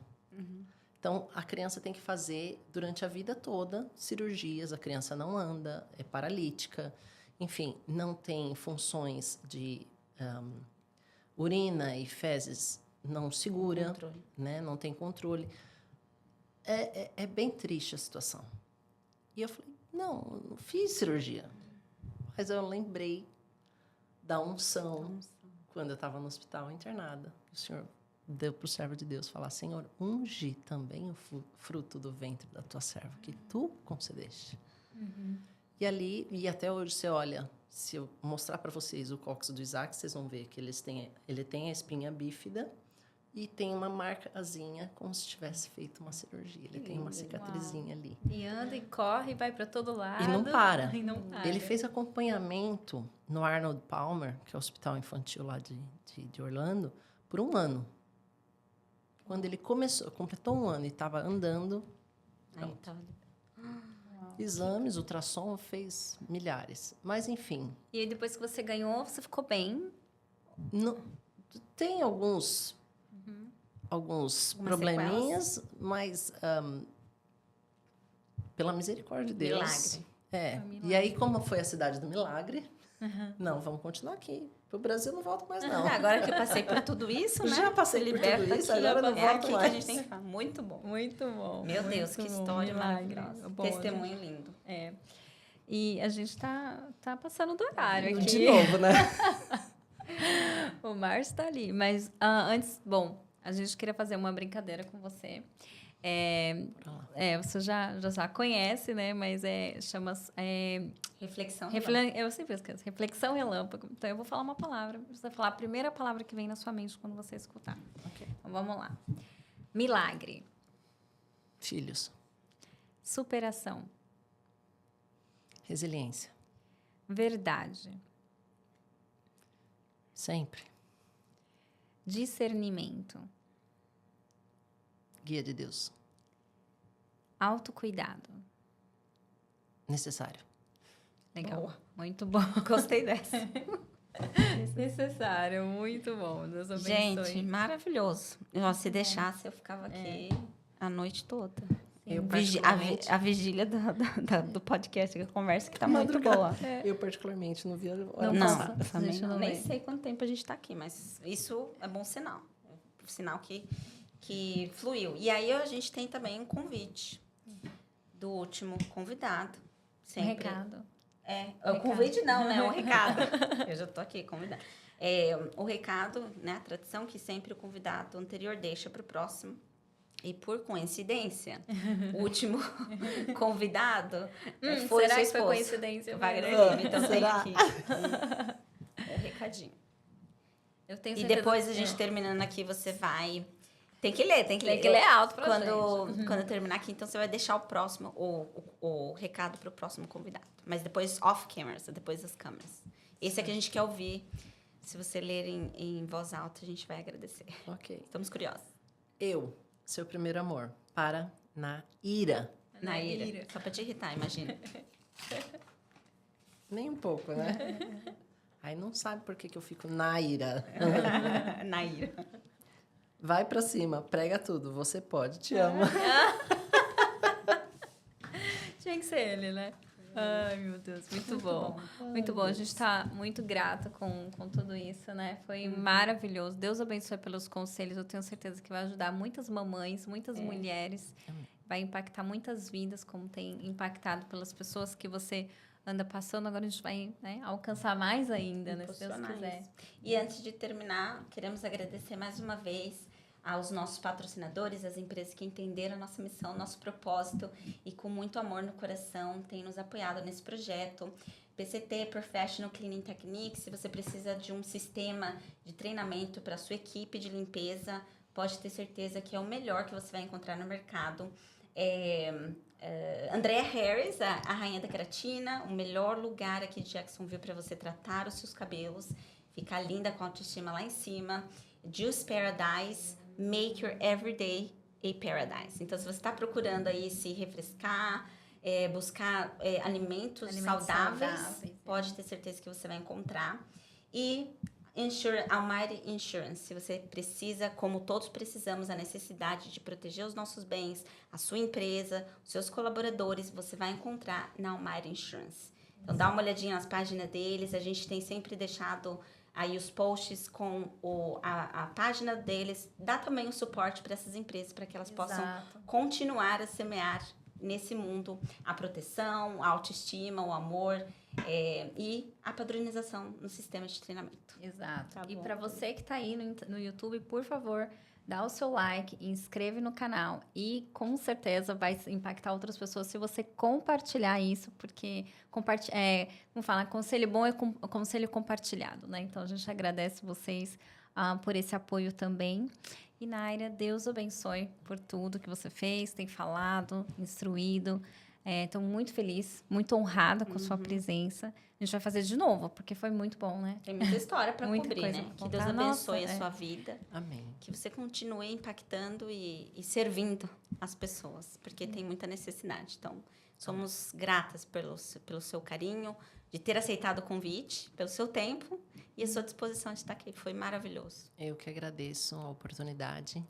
Então, a criança tem que fazer, durante a vida toda, cirurgias. A criança não anda, é paralítica, enfim, não tem funções de urina e fezes, não segura, né? Não tem controle. É bem triste a situação. E eu falei, não fiz cirurgia. Mas eu lembrei da unção quando eu estava no hospital internada. O Senhor deu para o servo de Deus falar, Senhor, unge também o fruto do ventre da tua serva, que tu concedeste. E ali, e até hoje você olha, se eu mostrar para vocês o cóccix do Isaac, vocês vão ver que ele tem a espinha bífida e tem uma marcazinha como se tivesse feito uma cirurgia. Ele tem uma cicatrizinha ali. E anda e corre, vai para todo lado. E não para. E não para. Ele fez acompanhamento no Arnold Palmer, que é o hospital infantil lá de Orlando, por 1 ano. Quando ele completou 1 ano e estava andando, exames, ultrassom, fez milhares. Mas, enfim. E aí, depois que você ganhou, você ficou bem? Tem alguns probleminhas, mas pela misericórdia de Deus. Milagre. E aí, como foi a cidade do milagre, não, vamos continuar aqui. Para o Brasil não volto mais, não. Agora que eu passei por tudo isso, né? Já passei por tudo isso, agora não volto aqui mais. Que a gente tem que falar. Muito bom. Muito bom. Meu Deus, que história milagre. maravilhosa. Bom, Testemunho lindo. E a gente tá passando do horário aqui. De novo, né? O Márcio está ali. Mas antes, bom, a gente queria fazer uma brincadeira com você. Bora lá. Você já conhece, né? Mas chama... Reflexão. Eu sempre esqueço. Reflexão relâmpago. Então, eu vou falar uma palavra. Você vai falar a primeira palavra que vem na sua mente quando você escutar. Ok. Então, vamos lá. Milagre. Filhos. Superação. Resiliência. Verdade. Sempre. Discernimento. Guia de Deus. Autocuidado. Necessário. Legal. Boa. Muito bom. Gostei dessa. Necessário. Muito bom. Deus abençoe. Gente, maravilhoso. Se deixasse, eu ficava aqui a noite toda. Eu, A particularmente, vigília do podcast, a conversa que tá muito boa. eu particularmente não via a hora Não Não, passar. passa. também Gente, não. não Nem vem. sei quanto tempo a gente tá aqui, mas isso é bom sinal. É um sinal que fluiu. E aí a gente tem também um convite do último convidado. Um Sempre. recado. O convite não, né? O recado. Eu já tô aqui convidada. O recado, né? A tradição que sempre o convidado anterior deixa para o próximo. E por coincidência, o último convidado foi será sua que foi esposa. coincidência? Wagner Vai, né? Lima. Então tem Será? aqui um recadinho. Eu tenho E certeza depois que- a gente terminando aqui, você vai... Tem que ler. Tem que ler alto pra Quando eu terminar aqui, então você vai deixar o próximo, o recado para o próximo convidado. Mas depois off cameras, depois das câmeras. Esse é que a gente quer ouvir. Se você ler em voz alta, a gente vai agradecer. Ok. Estamos curiosos. Eu, seu primeiro amor, para na ira. Naira. Só para te irritar, imagina. Nem um pouco, né? Aí não sabe por que eu fico na ira. Naira. Vai pra cima, prega tudo. Você pode, te amo. Tinha que ser ele, né? Ai, meu Deus, muito bom. Muito bom, a gente está muito grata com tudo isso, né? Foi maravilhoso. Deus abençoe pelos conselhos. Eu tenho certeza que vai ajudar muitas mamães, muitas mulheres. Amém. Vai impactar muitas vidas, como tem impactado pelas pessoas que você anda passando. Agora a gente vai, né, alcançar mais ainda, né? Se Deus Impulsionar quiser. isso. E antes de terminar, queremos agradecer mais uma vez aos nossos patrocinadores, as empresas que entenderam a nossa missão, nosso propósito e com muito amor no coração têm nos apoiado nesse projeto. PCT, Professional Cleaning Techniques, se você precisa de um sistema de treinamento para a sua equipe de limpeza, pode ter certeza que é o melhor que você vai encontrar no mercado. Andrea Harris, a rainha da queratina, o melhor lugar aqui de Jacksonville para você tratar os seus cabelos, ficar linda com a autoestima lá em cima. Juice Paradise, make your everyday a paradise. Então, se você está procurando aí se refrescar, buscar alimentos saudáveis, pode ter certeza que você vai encontrar. E Almighty Insurance, se você precisa, como todos precisamos, a necessidade de proteger os nossos bens, a sua empresa, os seus colaboradores, você vai encontrar na Almighty Insurance. Então, dá uma olhadinha nas páginas deles, a gente tem sempre deixado aí os posts com a página deles, dá também o suporte para essas empresas, para que elas possam continuar a semear nesse mundo a proteção, a autoestima, o amor e a padronização no sistema de treinamento. Exato. Tá E bom. para você que está aí no YouTube, por favor, dá o seu like, inscreve no canal e com certeza vai impactar outras pessoas se você compartilhar isso, porque como fala, conselho bom é conselho compartilhado, né? Então a gente agradece vocês por esse apoio também. E Naira, Deus abençoe por tudo que você fez, tem falado, instruído. Estou muito feliz, muito honrada com sua presença. A gente vai fazer de novo, porque foi muito bom, né? Tem muita história para Muita cobrir, coisa né? pra Que Deus contar. abençoe Nossa, a sua vida, Amém. que você continue impactando e servindo as pessoas, porque tem muita necessidade. Então, somos gratas pelo seu carinho, de ter aceitado o convite, pelo seu tempo e a sua disposição de estar aqui. Foi maravilhoso. Eu que agradeço a oportunidade.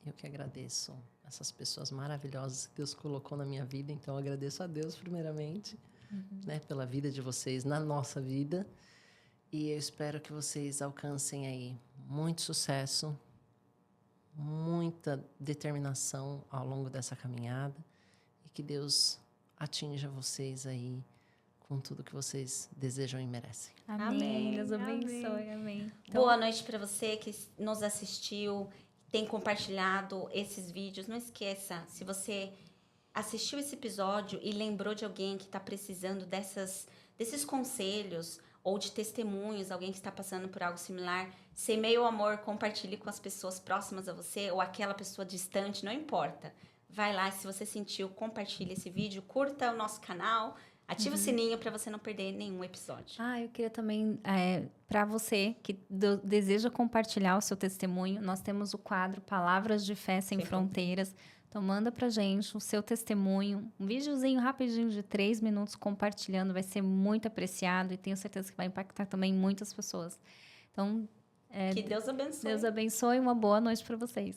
Eu que agradeço essas pessoas maravilhosas que Deus colocou na minha vida. Então, eu agradeço a Deus, primeiramente, né, pela vida de vocês, na nossa vida. E eu espero que vocês alcancem aí muito sucesso, muita determinação ao longo dessa caminhada e que Deus atinja vocês aí com tudo que vocês desejam e merecem. Amém. Amém. Deus abençoe. Amém. Boa noite para você que nos assistiu. tem compartilhado esses vídeos. Não esqueça, se você assistiu esse episódio e lembrou de alguém que está precisando desses conselhos ou de testemunhos, alguém que está passando por algo similar, semeie o amor, compartilhe com as pessoas próximas a você ou aquela pessoa distante, não importa. Vai lá, se você sentiu, compartilhe esse vídeo, curta o nosso canal, ative o sininho para você não perder nenhum episódio. Eu queria também, para você que deseja compartilhar o seu testemunho, nós temos o quadro Palavras de Fé Sem Fronteiras. Então, manda pra gente o seu testemunho, um videozinho rapidinho de 3 minutos compartilhando, vai ser muito apreciado e tenho certeza que vai impactar também muitas pessoas. Então, que Deus abençoe. Deus abençoe e uma boa noite para vocês.